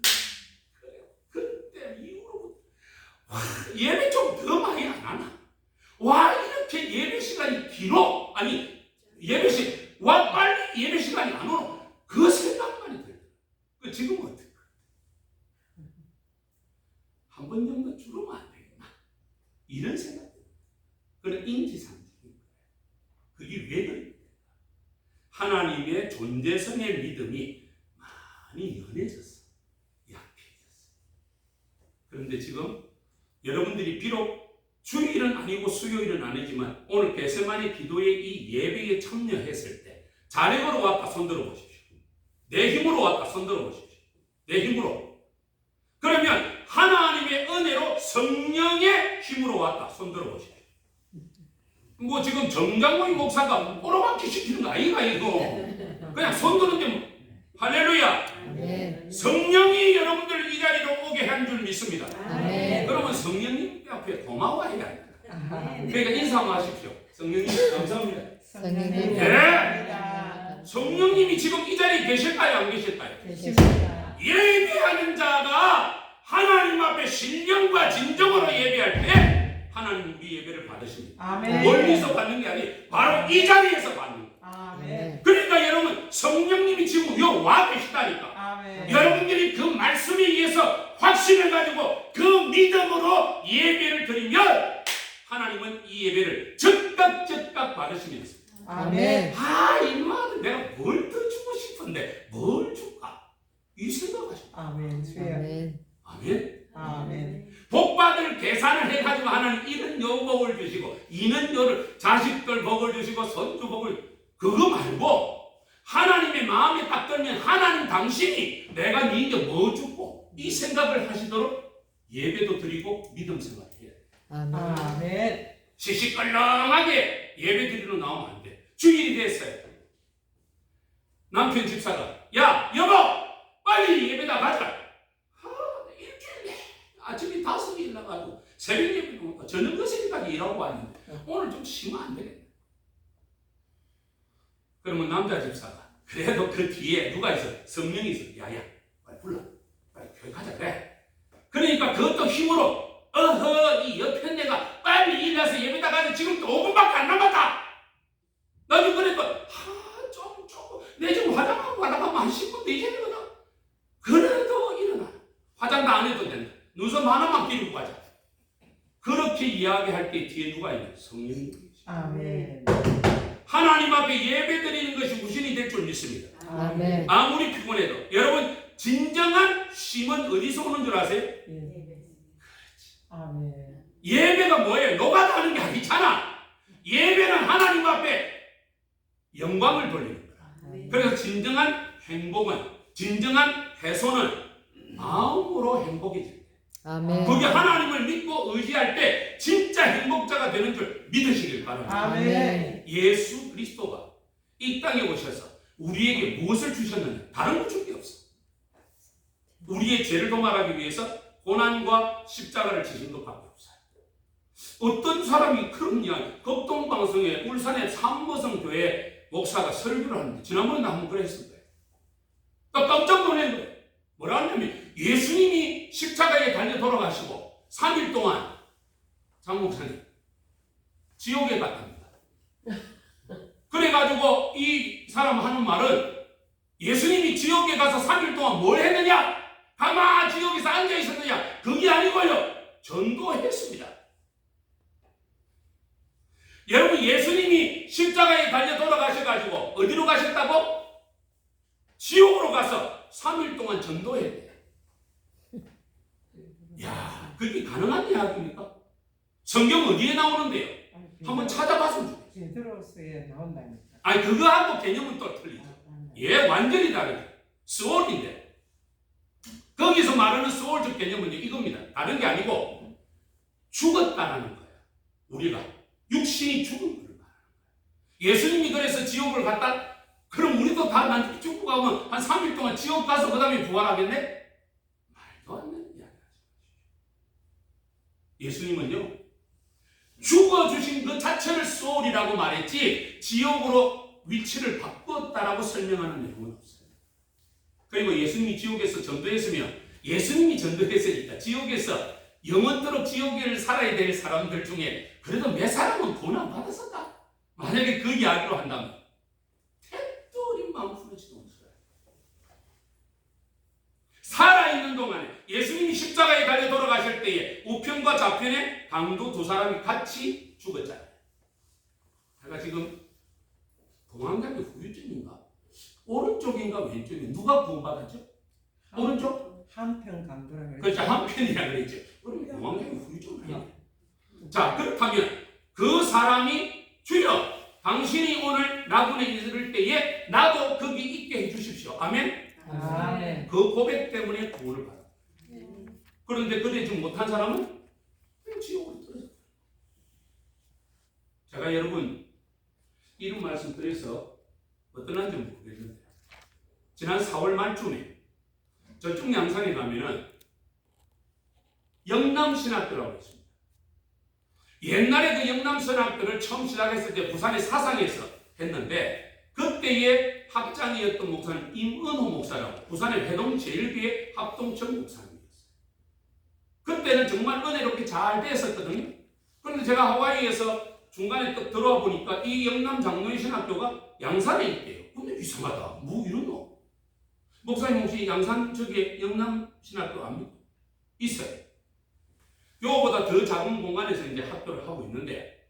Speaker 1: 그때 이후로 와, 예배 좀 더 많이 안 하나? 와 이렇게 예배 시간이 길어? 아니 예배 시간 와 빨리 예배 시간이 안 오노? 그 생각만이 들어요. 지금은 어떡해? 한 번 정도 줄으면 안 되겠나? 이런 생각. 그건 인지상정인 거예요. 그게 왜 그럴까? 하나님의 존재성의 믿음이 많이 연해졌어. 약해졌어. 그런데 지금 여러분들이 비록 주일은 아니고 수요일은 아니지만 오늘 겟세마네 기도의 이 예배에 참여했을 때 자리 걸어왔다 손 들어보십시오. 내 힘으로 왔다 손 들어보십시오. 내 힘으로. 그러면 하나님의 은혜로 성령의 힘으로 왔다 손 들어보십시오. 뭐 지금 정장모임 목사가 오로바퀴 시키는 거 아이가 이거. 그냥 손 드는데 뭐. 할렐루야.
Speaker 3: 아멘.
Speaker 1: 성령이 여러분들 이 자리로 오게 한 줄 믿습니다.
Speaker 3: 아멘.
Speaker 1: 그러면 성령님 앞에 고마워해야 합니다.
Speaker 2: 아멘.
Speaker 1: 그러니까 인사 한번 하십시오. 성령님 감사합니다.
Speaker 3: 성령님
Speaker 1: 네. 성령님이 지금 이 자리에 계실까요? 안 계실까요?
Speaker 2: 계십니다.
Speaker 1: 예배하는 자가 하나님 앞에 신령과 진정으로 예배할 때 하나님 우리 예배를 받으십니다.
Speaker 2: 아멘.
Speaker 1: 멀리서 받는 게 아니고 바로 이 자리에서 받는 거예요.
Speaker 2: 아멘.
Speaker 1: 그러니까 여러분 성령님이 지금 여기 와 계시다니까.
Speaker 2: 아멘.
Speaker 1: 여러분들이 그 말씀에 의해서 확신을 가지고 그 믿음으로 예배를 드리면 하나님은 이 예배를 즉각 받으시면서
Speaker 3: 아멘.
Speaker 1: 이마는 내가 뭘 더 주고 싶은데 뭘 줄까? 이 생각하십니다.
Speaker 2: 아멘. 주여.
Speaker 3: 아멘.
Speaker 1: 아멘.
Speaker 2: 아멘.
Speaker 1: 복받을 계산을 해가지고 하나님 이는 요 복을 주시고 이는 요를 자식들 복을 주시고 손주 복을 그거 말고 하나님의 마음에 딱 들면 하나님 당신이 내가 니에게 뭐 주고 이 생각을 하시도록 예배도 드리고 믿음 생활을 해야 돼.
Speaker 3: 아멘.
Speaker 2: 아멘.
Speaker 1: 시시껄렁하게 예배 드리러 나오면 안 돼. 주일이 됐어요. 남편 집사가 야 여보 빨리 예배다 가자. 일주일에 아침에 5시 일어나가지고 새벽 예배도 먹고 저녁 6시까지 일하고 왔는데 오늘 좀 쉬면 안 되겠네. 그러면 남자 집사가 그래도 그 뒤에 누가 있어? 성령이 있어. 야야 빨리 불러. 빨리 교회 가자 그래. 그러니까 그것도 힘으로 이 옆에 내가 빨리 일어나서 예배다 가자. 지금 또 5분밖에 안 남았다. 나도 그러니까 내 지금 화장하고 가려면 한 10분 더 되거든. 그래도 일어나. 화장도 안 해도 된다. 눈썹 하나만 기르고 가자. 그렇게 이야기할 때 뒤에 누가 있냐? 성령이.
Speaker 2: 아멘.
Speaker 1: 하나님 앞에 예배 드리는 것이 우선이 될 줄 믿습니다.
Speaker 3: 아멘.
Speaker 1: 아무리 피곤해도 여러분 진정한 쉼은 어디서 오는 줄 아세요?
Speaker 2: 아멘.
Speaker 1: 예배가 뭐예요? 노가다 하는 게 아니잖아. 예배는 하나님 앞에 영광을 돌리는 거야. 그래서 진정한 행복은 진정한 해소는 마음으로 행복해질 때.
Speaker 3: 아멘.
Speaker 1: 그게 하나님을 믿고 의지할 때 진짜 행복자가 되는 줄 믿으시길 바랍니다.
Speaker 2: 아멘.
Speaker 1: 예수 그리스도가 이 땅에 오셔서 우리에게 무엇을 주셨느냐? 다른 거 줄 게 없어. 우리의 죄를 도말하기 위해서 고난과 십자가를 지신 것밖에 없어요. 어떤 사람이 그런 이야기, 겁동방송에 울산의 삼모성교회 목사가 설교를 하는데 지난번에 나 한번 그랬을 거예요. 나 깜짝 놀란 거예요. 뭐라 하냐면 예수님이 십자가에 달려 돌아가시고 3일 동안 장 목사님 지옥에 갔답니다. 그래가지고 이 사람 하는 말은 예수님이 지옥에 가서 3일 동안 뭘 했느냐? 가만히 지옥에서 앉아 있었느냐? 그게 아니고요. 전도했습니다. 여러분 예수님이 십자가에 달려 돌아가셔가지고 어디로 가셨다고? 지옥으로 가서 3일 동안 전도했대요. 야, 그게 가능한 이야기입니까? 성경 어디에 나오는데요? 한번 찾아봤으면 좋겠어요.
Speaker 2: 베드로서에 나온다니까.
Speaker 1: 아니 그거하고 개념은 또 틀리죠. 예, 완전히 다르죠. 스월인데. 거기서 말하는 소울적 개념은 이겁니다. 다른 게 아니고 죽었다라는 거야. 우리가 육신이 죽은 걸 말하는 거야. 예수님이 그래서 지옥을 갔다? 그럼 우리도 다 난 죽고 가면 한 3일 동안 지옥 가서 그 다음에 부활하겠네? 말도 안 되는 이야기 하지 마십시오. 예수님은요, 죽어주신 그 자체를 소울이라고 말했지 지옥으로 위치를 바꾸었다라고 설명하는 내용은 없어요. 그리고 예수님이 지옥에서 전도했으면 예수님이 전도했으니까 지옥에서 영원토록 지옥을 살아야 될 사람들 중에 그래도 몇 사람은 돈 안 받았었다. 만약에 그 이야기로 한다면 택도 어린 마음 풀어지도 않았어요. 살아있는 동안에 예수님이 십자가에 달려 돌아가실 때에 우편과 좌편에 강도 두 사람이 같이 죽었잖아요. 제가 지금 동안감의 후유증인가? 오른쪽인가 왼쪽인가? 누가 구원받았죠? 오른쪽?
Speaker 2: 한편 강도라
Speaker 1: 그렇죠. 한편이라 그랬죠. 그러면 동안감의 후유증을 해야 돼요. 자, 그렇다면 그 사람이 주여 당신이 오늘 나군에 이를 때에 나도 거기 있게 해주십시오. 아멘?
Speaker 2: 아멘.
Speaker 1: 그 고백 때문에 구원을 받아. 그런데 그러지 못한 사람은 지옥으로 떨어졌다. 제가 여러분 이런 말씀 드려서 어떠한지 모르겠는데 지난 4월 말쯤에 저쪽 양산에 가면은 영남신학교라고 있습니다. 옛날에 그 영남신학교를 처음 시작했을 때 부산의 사상에서 했는데 그때의 학장이었던 목사는 임은호 목사라고 부산의 회동 제일교회 합동청 목사님이었어요. 그때는 정말 은혜롭게 잘 됐었거든요. 그런데 제가 하와이에서 중간에 또 들어와 보니까 이 영남 장로의 신학교가 양산에 있대요. 근데 이상하다. 뭐 이러노? 목사님 혹시 양산 저기에 영남 신학교 압니까? 있어요. 요거보다 더 작은 공간에서 이제 학교를 하고 있는데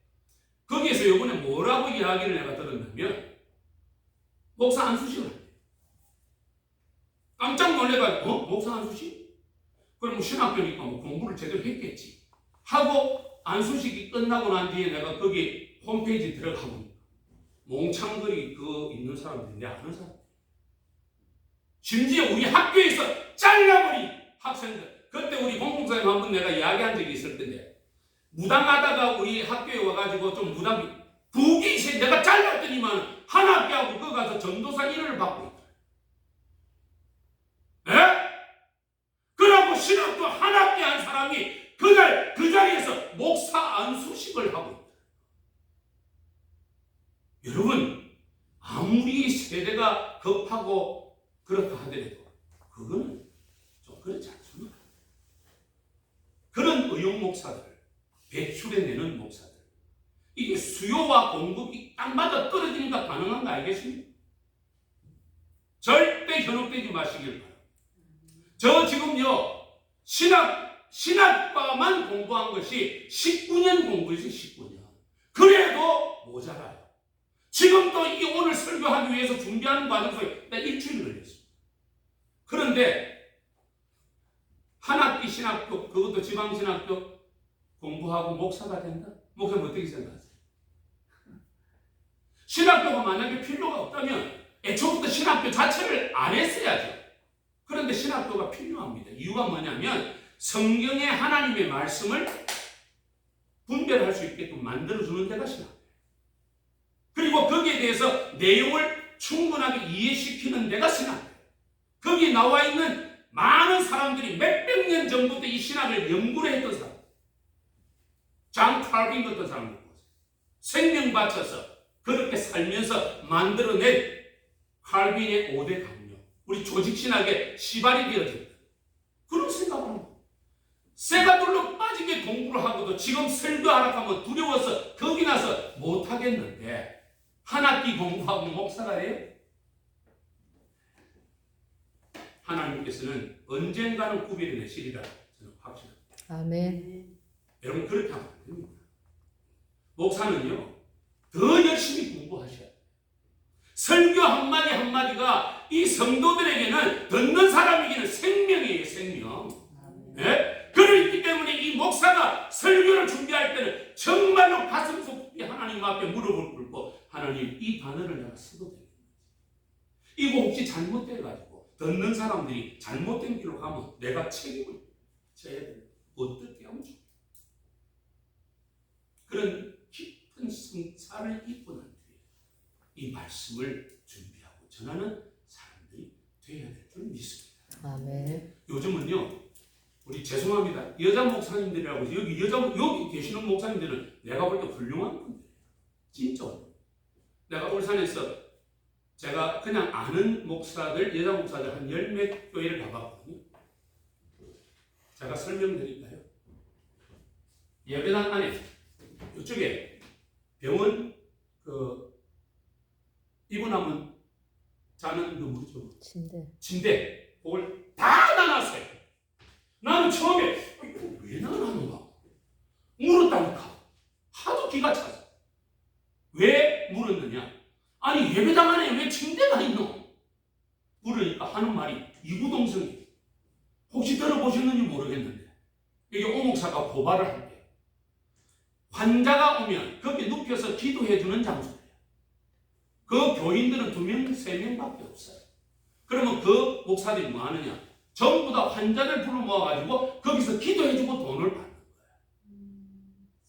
Speaker 1: 거기에서 요번에 뭐라고 이야기를 내가 들었냐면 목사 안수식을 한대요. 깜짝 놀래가지고 목사 안수식? 그럼 신학교니까 뭐 공부를 제대로 했겠지 하고 안수식이 끝나고 난 뒤에 내가 거기 홈페이지 들어가고 몽창거리 그 있는 사람들이 내 아는 사람 심지어 우리 학교에서 잘라버린 학생들 그때 우리 공공사님 한번 내가 이야기한 적이 있을 텐데 무당하다가 우리 학교에 와가지고 좀 무당이 두기 세 내가 잘랐더니만 한 학교하고 그거 가서 전도사 일을 받고 있다. 에? 그러고 신학교 한 학기 한 사람이 그날 그 자리에서 목사 안수식을 하고 있다. 여러분 아무리 세대가 급하고 그렇다 하더라도 그거는 좀 그렇지 않습니까? 그런 의용 목사들 배출해내는 목사들 이게 수요와 공급이 딱 맞아 떨어지니까 가능한 거 알겠습니까? 절대 현혹되지 마시길 바랍니다. 저 지금요 신학과만 공부한 것이 19년 공부했어요. 19년. 그래도 모자라요. 지금도 이 오늘 설교하기 위해서 준비하는 과정 속에 나 일주일 걸렸습니다. 그런데 한 학기 신학교 그것도 지방신학교 공부하고 목사가 된다? 목사님 어떻게 생각하세요? 신학교가 만약에 필요가 없다면 애초부터 신학교 자체를 안 했어야죠. 그런데 신학교가 필요합니다. 이유가 뭐냐면 성경의 하나님의 말씀을 분별할 수 있게끔 만들어주는 데가 신학교예요. 그리고 거기에 대해서 내용을 충분하게 이해시키는 데가 신학교예요. 거기 나와 있는 많은 사람들이 몇백 년 전부터 이 신학을 연구를 했던 사람 장 칼빈 같은 사람들 생명 바쳐서 그렇게 살면서 만들어낸 칼빈의 5대 강령 우리 조직신학의 시발이 되어졌다. 그런 생각을 합니다. 쇠가 둘러 빠지게 공부를 하고도 지금 설교하라 하면 두려워서 겁이 나서 못하겠는데 한 학기 공부하고 목사가 해요? 하나님께서는 언젠가는 구별해 내시리라 저는 확신합니다.
Speaker 3: 아멘.
Speaker 1: 여러분 그렇게 하면 안 됩니다. 목사는요 더 열심히 공부하셔야 돼요. 설교 한마디 한마디가 이 성도들에게는 듣는 사람에게는 생명이에요. 생명. 네? 그렇기 때문에 이 목사가 설교를 준비할 때는 정말로 가슴 속이 하나님 앞에 무릎을 꿇고 하나님 이 단어를 내가 써도 되겠는지 이거 혹시 잘못돼가지고 듣는 사람들이 잘못된 길로 가면 내가 책임을 져야 돼. 어떻게 하면 좋을까? 그런 깊은 성찰을 입고 난 뒤에 이 말씀을 준비하고 전하는 사람들이 되어야 될 줄 믿습니다.
Speaker 3: 아멘.
Speaker 1: 요즘은요, 우리 죄송합니다. 여자 목사님들이라고 여기 계시는 목사님들은 내가 볼 때 훌륭한 분들이에요. 진짜. 내가 울산에서 제가 그냥 아는 목사들, 여자 목사들 한 10몇 교회를 가봤거든요. 제가 설명드릴까요? 예배당 안에 이쪽에 병원 입원하면 자는 뭐죠? 침대 그걸 다 놔놨어요. 나는 처음에 이거 왜 놔놨는가 물었다니까. 하도 기가 차서. 왜 물었느냐? 아니 예배당 안에 왜 침대가 있노? 물으니까 하는 말이 이구동성이에요. 혹시 들어보셨는지 모르겠는데 이게 오목사가 고발을 한대요. 환자가 오면 거기 눕혀서 기도해주는 장소예요. 그 교인들은 2명, 3명밖에 없어요. 그러면 그 목사들이 뭐 하느냐? 전부 다 환자들 불러 모아가지고 거기서 기도해주고 돈을 받는 거예요.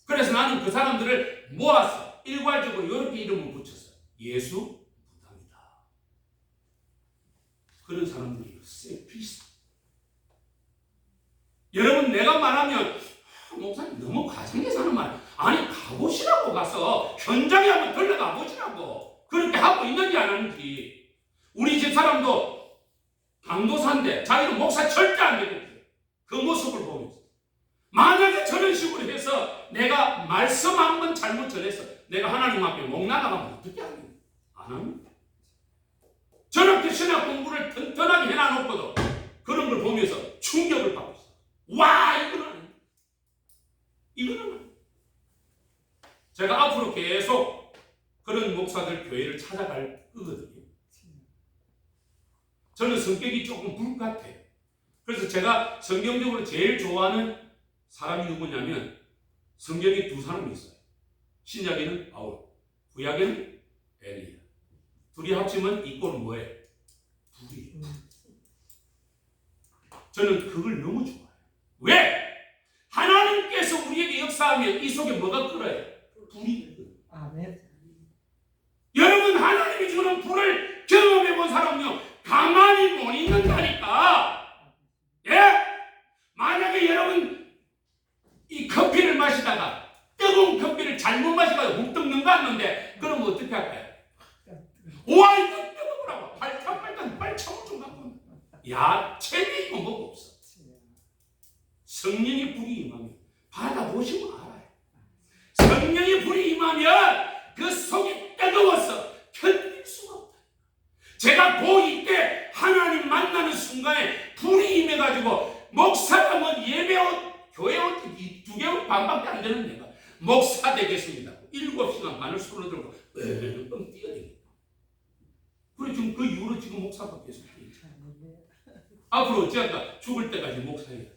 Speaker 1: 그래서 나는 그 사람들을 모아서 일괄적으로 이렇게 이름을 붙였어요. 예수 부담이다. 그런 사람들이 세피스. 여러분 내가 말하면 목사님 너무 과장해서 하는 말. 아니 가보시라고 가서 현장에 한번 들러가 보시라고. 그렇게 하고 있는지 안 하는지. 우리 집 사람도 강도사인데 자기는 목사 절대 안 되겠어요. 그 모습을 보면서. 만약에 저런 식으로 해서 내가 말씀 한 번 잘못 전해서 내가 하나님 앞에 목 나가면 어떻게 하겠냐? 안 합니다. 저렇게 신학 공부를 튼튼하게 해놔놓고도 그런 걸 보면서 충격을 받고 있어요. 와 이거는 제가 앞으로 계속 그런 목사들 교회를 찾아갈 거거든요. 저는 성격이 조금 불같아요. 그래서 제가 성경적으로 제일 좋아하는 사람이 누구냐면 성경에 2 사람이 있어요. 신약에는 바울, 구약에는 엘리야. 둘이 합치면 이 꼴은 뭐예요? 불이에요. 저는 그걸 너무 좋아해요. 왜? 하나님께서 우리에게 역사하면 이 속에 뭐가 끓어요? 불이 끓어요.
Speaker 2: 아멘.
Speaker 1: 여러분 하나님이 주는 불을 경험해 본 사람은요 가만히 못 있는다니까. 예? 만약에 여러분 이 커피를 마시다가 뜨거운 커피를 잘못 마시다가 훅 는 거 같는데 그러면 어떻게 할까요? 와 이거 뜨거우라고 발탄 빨리 차고 좀 갖고 야 체면이 뭐가 없어. 성령의 불이 임하면 받아보시면 알아요. 성령의 불이 임하면 그 속이 뜨거워서 견딜 수가 없다. 제가 고2 때 하나님 만나는 순간에 불이 임해가지고 목사가 뭐 예배 옷 교회 옷 2개월 반밖에 안 되는 내가 목사 되겠습니다. 7시간 반을 손을 들고 뻥 뛰어다니고. 그래 지금 그 이후로 지금 목사가 계속 되죠. 앞으로 어찌할까? 죽을 때까지 목사해야지.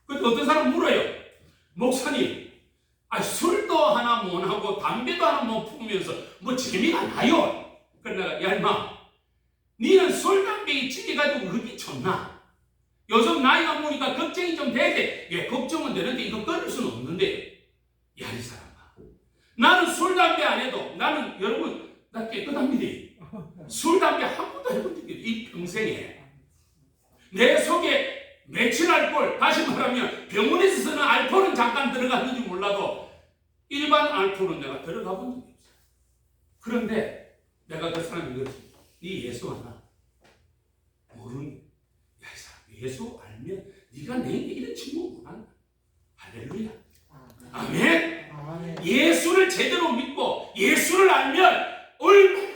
Speaker 1: 근데 어떤 사람 물어요. 목사님, 술도 하나 못 하고 담배도 하나 못 피우면서 뭐 재미가 나요? 그래 내가 야 임마, 니는 술 담배에 찌개가지고 그게 좋나? 요즘 나이가 먹으니까 걱정이 좀 되지. 예, 걱정은 되는데 이거 끊을 수는 없는데. 야 이 사람아, 나는 술 담배 안 해도 나는 여러분 나 깨끗합니다. 술 담배 한 번도 해본 적이 없어요. 이 평생에. 내 속에 메칠 알코올, 다시 말하면 병원에서 쓰는 알코올은 잠깐 들어갔는지 몰라도 일반 알코올은 내가 들어가 본 적이 없어요. 그런데 내가 그 사람이 그러지. 네 예수 하나 모르는. 야 이 사람 예수 알면 네가 내게 이런 질문 못 한다. 할렐루야. 아멘.
Speaker 2: 아멘.
Speaker 1: 예수를 제대로 믿고 예수를 알면 얼마나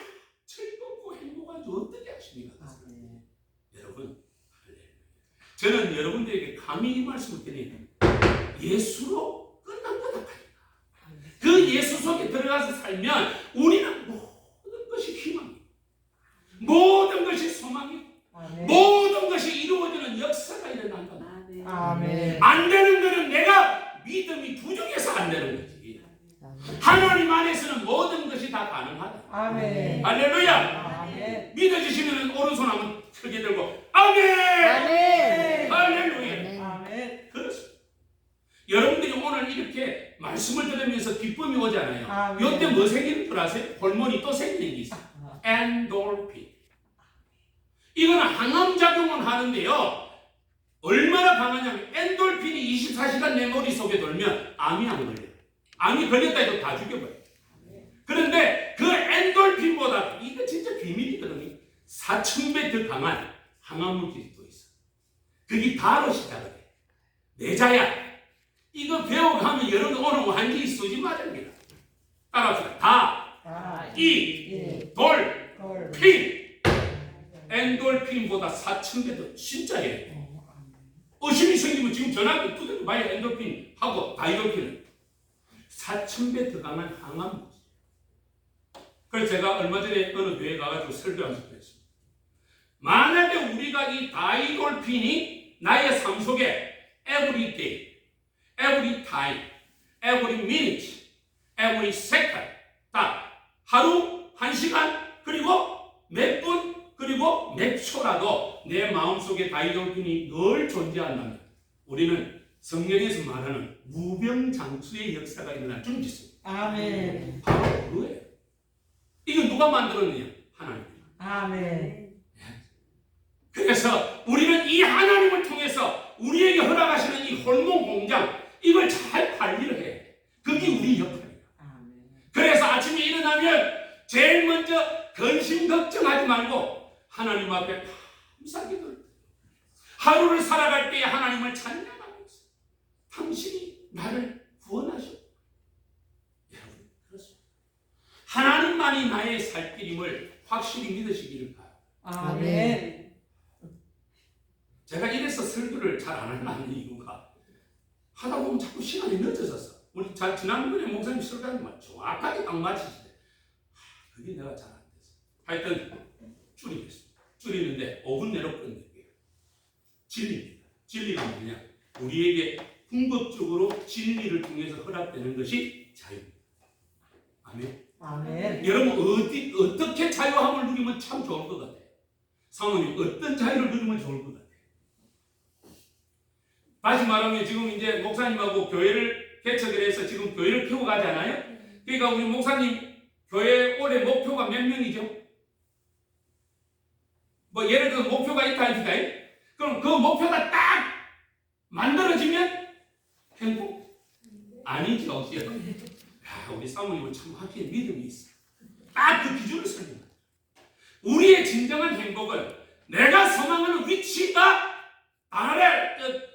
Speaker 1: 즐겁고 행복한지 어떻게 아십니까? 여러분, 저는 여러분들에게 감히 이 말씀을 드립니다. 예수로 끝난 거다. 그 예수 속에 들어가서 살면 우리는 모든 것이 희망이고 모든 것이 소망이고 모든 것이 이루어지는 역사가 일어난다.
Speaker 2: 아멘.
Speaker 1: 안 되는 것은 내가 믿음이 부족해서 안 되는 거지. 하나님 안에서는 모든 것이 다 가능하다.
Speaker 2: 아멘.
Speaker 1: 할렐루야.
Speaker 2: 아멘.
Speaker 1: 믿어지시면 오른손 한번 크게 들고 아멘!
Speaker 3: 아멘.
Speaker 1: 할렐루야!
Speaker 2: 아멘.
Speaker 1: 그렇습니다. 여러분들이 오늘 이렇게 말씀을 들으면서 기쁨이 오잖아요.
Speaker 2: 아멘.
Speaker 1: 이때 뭐 생기는 줄 아세요? 호르몬이 또 생기는 게 있어요. 엔돌핀. 이거는 항암작용은 하는데요. 얼마나 강하냐면 엔돌핀이 24시간 내 머릿속에 돌면 암이 안 걸려요. 암이 걸렸다 해도 다 죽여버려요. 그런데 그 엔돌핀보다 이거 진짜 비밀이거든요. 4,000배 더 강한 항암물질이 또 있어. 그게 다로 시작을 해. 내자야. 이거 배워가면 여러분 오늘 완전히 쓰지 맞습니다. 따라합시다. 다, 이, 돌, 핀. 엔돌핀보다 4,000배 더 진짜예요. 의심이 생기면 지금 전화기 두드려 봐요. 엔돌핀하고 다이돌핀은 4,000배 더 강한 항암물질. 그래서 제가 얼마 전에 어느 교회 가가지고 설교한 적도 있습니다. 만약에 우리가 이 다이돌핀이 나의 삶 속에 every day, every time, every minute, every second 다 하루, 한 시간, 그리고 몇 분, 그리고 몇 초라도 내 마음속에 다이돌핀이 늘 존재한다면 우리는 성경에서 말하는 무병장수의 역사가 일어날 줄 믿습니다.
Speaker 2: 아멘.
Speaker 1: 바로 그거예요. 이거 누가 만들었느냐? 하나님.
Speaker 2: 아멘.
Speaker 1: 그래서 우리는 이 하나님을 통해서 우리에게 허락하시는 이 호르몬 공장 이걸 잘 관리를 해. 그게 우리 역할이야.
Speaker 2: 아멘.
Speaker 1: 그래서 아침에 일어나면 제일 먼저 근심 걱정하지 말고 하나님 앞에 감사 기도를 하루를 살아갈 때에 하나님을 찬양하면서 당신이 나를 구원하셨고 여러분 그렇습니다. 하나님만이 나의 살 길임을 확실히 믿으시기를 바랍니다.
Speaker 2: 아멘.
Speaker 1: 제가 이래서 설교를 잘 안 하는 이유가 하다 보면 자꾸 시간이 늦어졌어. 우리 지난번에 목사님 설교하는 말 정확하게 딱 맞히시대. 그게 내가 잘 안 돼서. 하여튼 줄이겠습니다. 줄이는데 5분 내로 끝낼게요. 진리입니다. 진리가 뭐냐? 우리에게 궁극적으로 진리를 통해서 허락되는 것이 자유입니다. 아멘.
Speaker 2: 아멘.
Speaker 1: 여러분 어떻게 자유함을 누리면 참 좋을 것 같아요. 사모님 어떤 자유를 누리면 좋을 것 같아요. 다시 말하면 지금 이제 목사님하고 교회를 개척을 해서 지금 교회를 키워가잖아요. 그러니까 우리 목사님 교회 올해 목표가 몇 명이죠? 뭐 예를 들어 목표가 있다 합시다. 그럼 그 목표가 딱 만들어지면 행복? 아니죠. 야, 우리 사모님은 참 확실히 믿음이 있어. 딱 그 기준을 설립니다. 우리의 진정한 행복은 내가 소망하는 위치가 다다랐을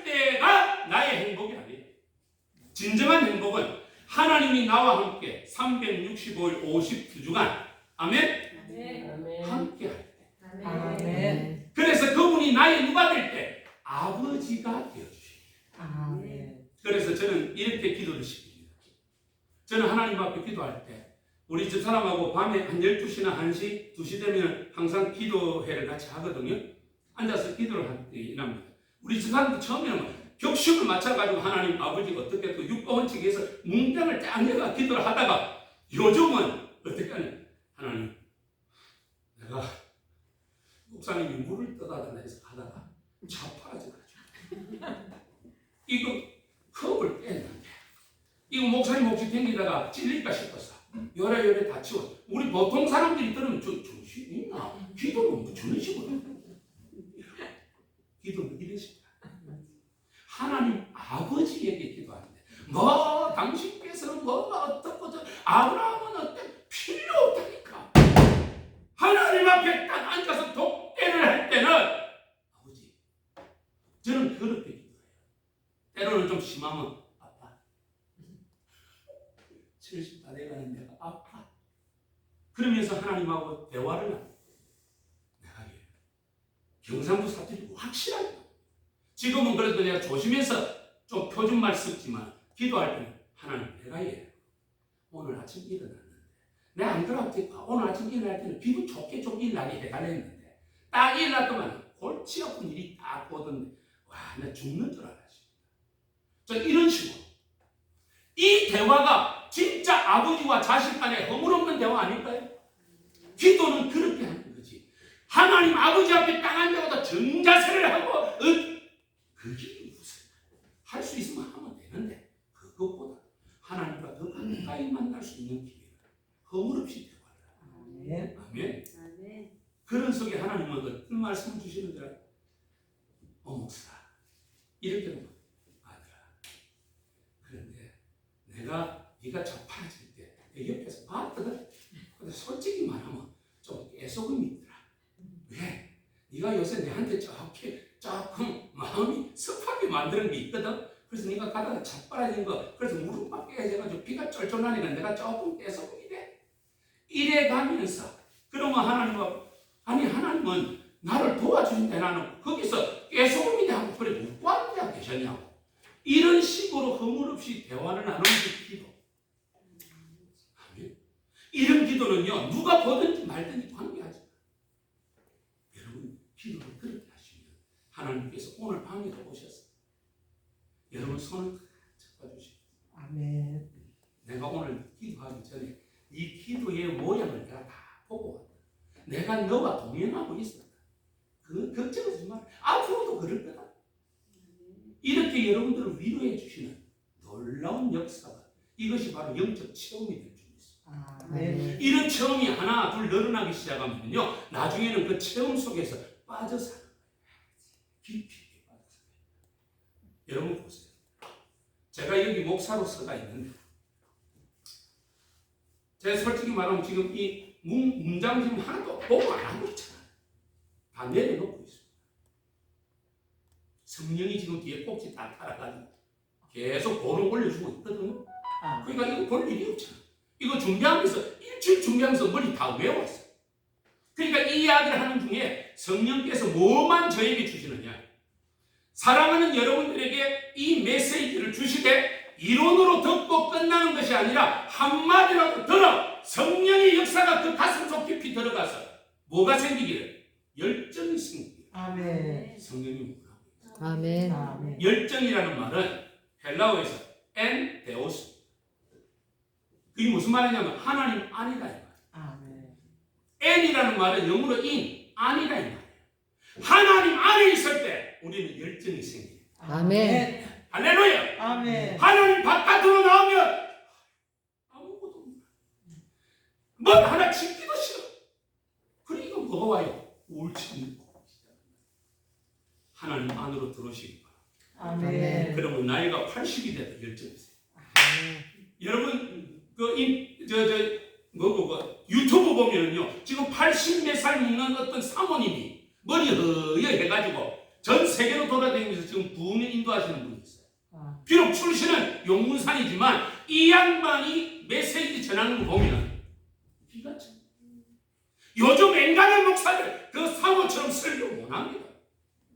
Speaker 1: 때가 나의 행복이 아니에요. 진정한 행복은 하나님이 나와 함께 365일 52주간 아멘? 함께 할 때.
Speaker 2: 아멘.
Speaker 1: 그래서 그분이 나의 누가 될 때? 아버지가 되어주십니다.
Speaker 2: 아멘.
Speaker 1: 그래서 저는 이렇게 기도를 시킵니다. 저는 하나님 앞에 기도할 때 우리 집사람하고 밤에 한 12시나 1시, 2시 되면 항상 기도회를 같이 하거든요. 앉아서 기도를 할 때 일합니다. 우리 집사람도 처음에는 격식을 맞춰가지고 하나님 아버지가 어떻게 또 육가원칙에서 문장을 쫙 내가 기도를 하다가 요즘은 어떻게 하냐. 하나님 내가 목사님이 물을 떠다 달라 해서 가다가 자빠져가지고 이거 컵을 뺐는데 이거 목사님 혹시 댕기다가 찔릴까 싶었어. 요래요래 다치워. 우리 보통 사람들이 들으면 저 정신 있나? 기도는 뭐 저런 식으로 기도는 이랬습니다. 하나님 아버지에게 기도하는데 뭐 당신께서는 뭐가 어떻고 아브라함은 어때? 필요 없다니까. 하나님 앞에 딱 앉아서 독대를 할 때는 아버지 저는 그렇게 기도해요. 때로는 좀 심하면 아빠 70다 돼가는 내가 아파. 그러면서 하나님하고 대화를 합니다. 내가 경상도 사투리 확실하게 지금은 그래도 내가 조심해서 좀 표준말 쓰지만 기도할 때는 하나님 내가 오늘 아침 일어났는데 내가 안 그러면 오늘 아침 일어날 때는 기분 좋게 좀 일나게 해달랬는데 딱 일어났더만 골치 아픈 일이 딱 오던데 와 나 죽는 줄 알았습니다. 저 이런 식으로 이 대화가 진짜 아버지와 자식 간의 허물없는 대화 아닐까요? 기도는 그렇게 하는 거지. 하나님 아버지 앞에 땅 앉아서 정자세를 하고 그게 무슨 할 수 있으면 하면 되는데 그것보다 하나님과 더 가까이 만날 수 있는 기회를 허물없이 대화를 하라.
Speaker 2: 아멘.
Speaker 1: 아멘. 그런 속에 하나님은 어떤 말씀을 주시는 줄 알아요? 목사 이렇게 하면 아들아, 그런데 내가 네가 자빠질 때 내 옆에서 봤거든. 근데 솔직히 말하면 좀 애속음이 있더라. 왜? 네가 요새 내한테 조금 마음이 섭하게 만드는 게 있거든. 그래서 네가 가다가 자빠진 거, 그래서 무릎 밖에 해가지고 비가 쫄쫄 나니까 내가 조금 애속음이 돼. 이래 가면서 그러면 하나님은 나를 도와주는데 나는 거기서 애속음이 하고 그래 못 앉아 계셨냐고. 이런 식으로 허물없이 대화를 나누는 게 기도. 아멘. 이런 기도는요, 누가 보든지 말든지 관계하지. 여러분, 기도를 그렇게 하시면 하나님께서 오늘 방에도 오셨어요. 여러분 손을 잡아주시고.
Speaker 2: 아멘.
Speaker 1: 내가 오늘 기도하기 전에 이 기도의 모양을 내가 다 보고 왔다. 내가 너와 동행하고 있었다. 그 걱정하지 마. 앞으로도 그럴 거다. 이렇게 여러분들을 위로해 주시는 놀라운 역사가 이것이 바로 영적 체험이 될 줄 믿습니다.
Speaker 2: 아멘.
Speaker 1: 이런 체험이 하나 둘 늘어나기 시작하면요, 나중에는 그 체험 속에서 빠져서 깊이 빠져서. 여러분 보세요. 제가 여기 목사로서가 있는데, 제가 솔직히 말하면 지금 이 문장 지금 하나도 보고 안 하고 있잖아요. 다 내려놓고 있습니다. 성령이 지금 뒤에 꼭지 다 따라가지고 계속 보름 올려주고 있거든요. 그러니까 이거 볼 일이 없잖아. 이거 준비하면서 일주일 준비하면서 머리 다 외웠어. 그러니까 이 이야기를 하는 중에 성령께서 뭐만 저에게 주시느냐, 사랑하는 여러분들에게 이 메시지를 주시되 이론으로 듣고 끝나는 것이 아니라 한마디라도 들어 성령의 역사가 그 가슴 속 깊이 들어가서 뭐가 생기기를? 열정이 생기기를.
Speaker 2: 아멘.
Speaker 1: 성령이 뭐라고?
Speaker 3: 아멘.
Speaker 2: 아멘.
Speaker 1: 열정이라는 말은 헬라어에서 엔 데오스. 그게 무슨 말이냐면 하나님 아니다 이 말.
Speaker 2: 아멘.
Speaker 1: 엔이라는 말은 영어로 인, 아니다 이 말이에요. 하나님 안에 있을 때 우리는 열정이 생겨요.
Speaker 3: 아멘.
Speaker 1: 할렐루야.
Speaker 2: 아멘.
Speaker 1: 하나님 바깥으로 나오면 아무것도 없는 거야. 뭘 하나 짓기도 싫어. 그러니까 뭐가 와요? 우울증이. 하나님 안으로 들어오시기 바랍니다.
Speaker 2: 아멘.
Speaker 1: 그러면 나이가 80이 돼도 열정이 있어요.
Speaker 3: 아멘.
Speaker 1: 여러분 유튜브 보면은요, 지금 80몇 살 먹는 어떤 사모님이 머리 허여해가지고 전 세계로 돌아다니면서 지금 부흥을 인도하시는 분이 있어요. 비록 출신은 용문산이지만 이 양반이 메시지 전하는 거 보면 기가 차. 요즘 앵간한 목사들 그 사모처럼 설교 못합니다.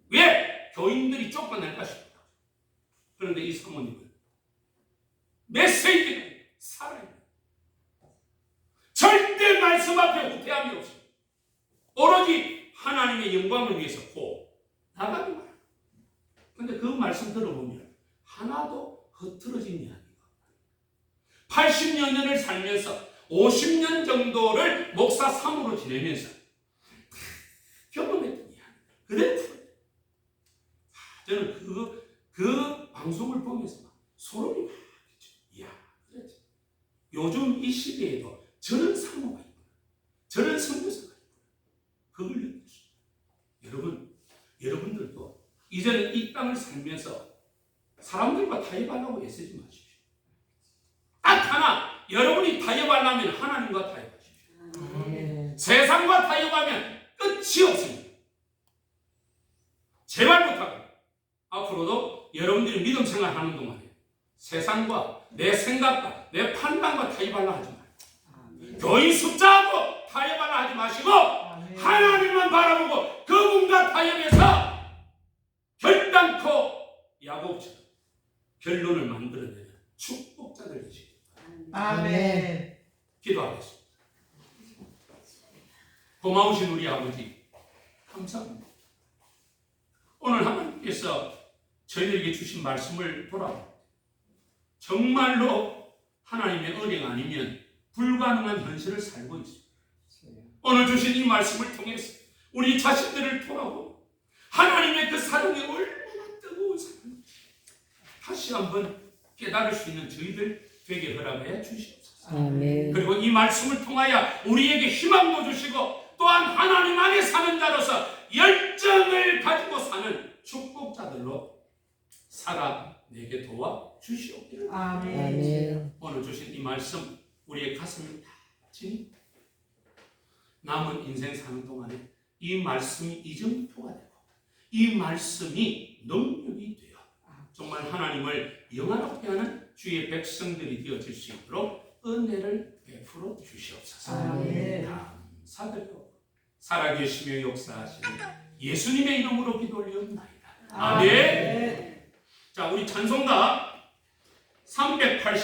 Speaker 1: 왜? 교인들이 쫓겨날까 싶다. 그런데 이 사모님은 메시지가 살아있는, 절대 말씀 앞에 후퇴함이 없어. 오로지 하나님의 영광을 위해서 나가기 말이야. 근데 그 말씀 들어보면 하나도 흐트러진 이야기가 없다. 80여 년을 살면서 50년 정도를 목사 사무로 지내면서 경험했던 이야기 그대로 풀어요. 저는 그 방송을 보면서 막 소름이 막 끼쳐. 이야, 그렇지. 요즘 이 시대에도 저런 사모가 있구나, 저런 선교사가 있구나, 그걸 느낄 수 있어요. 여러분들도 이제는 이 땅을 살면서 사람들과 타협하려고 애쓰지 마십시오. 딱 하나, 여러분이 타협하려면 하나님과 타협하십시오. 세상과 타협하면 끝이 없습니다. 제발 부탁합니다. 앞으로도 여러분들이 믿음 생활하는 동안에 세상과 내 생각과 내 판단과 타협하려 하지 마세요. 교인 숫자하고 타협하려 하지 마시고 하나님만 바라보고 그분과 타협해서 결단코 야곱처럼 결론을 만들어내는 축복자들 되시기 바랍니다.
Speaker 2: 아멘.
Speaker 1: 기도하겠습니다. 고마우신 우리 아버지 감사합니다. 오늘 하나님께서 저희들에게 주신 말씀을 돌아봅니다. 정말로 하나님의 은혜가 아니면 불가능한 현실을 살고 있습니다. 오늘 주신 이 말씀을 통해서 우리 자신들을 돌아보고 하나님의 그 사랑이 얼마나 뜨거운지 다시 한번 깨달을 수 있는 저희들 되게 허락하여 주시옵소서.
Speaker 3: 아멘.
Speaker 1: 그리고 이 말씀을 통하여 우리에게 희망도 주시고 또한 하나님 안에 사는 자로서 열정을 가지고 사는 축복자들로 살아내게 도와 주시옵기를.
Speaker 2: 아멘.
Speaker 3: 아멘.
Speaker 1: 오늘 주신 이 말씀 우리의 가슴을 다진 남은 인생 사는 동안에 이 말씀이 이정표가 되고 이 말씀이 능력이 되어 정말 하나님을 영화롭게 하는 주의 백성들이 되어질 수 있도록 은혜를 베풀어 주시옵소서.
Speaker 2: 아멘.
Speaker 1: 감사드리고 살아계시며 역사하시는 예수님의 이름으로 기도 올리옵나이다. 아멘.
Speaker 2: 아멘.
Speaker 1: 자, 우리 찬송가 380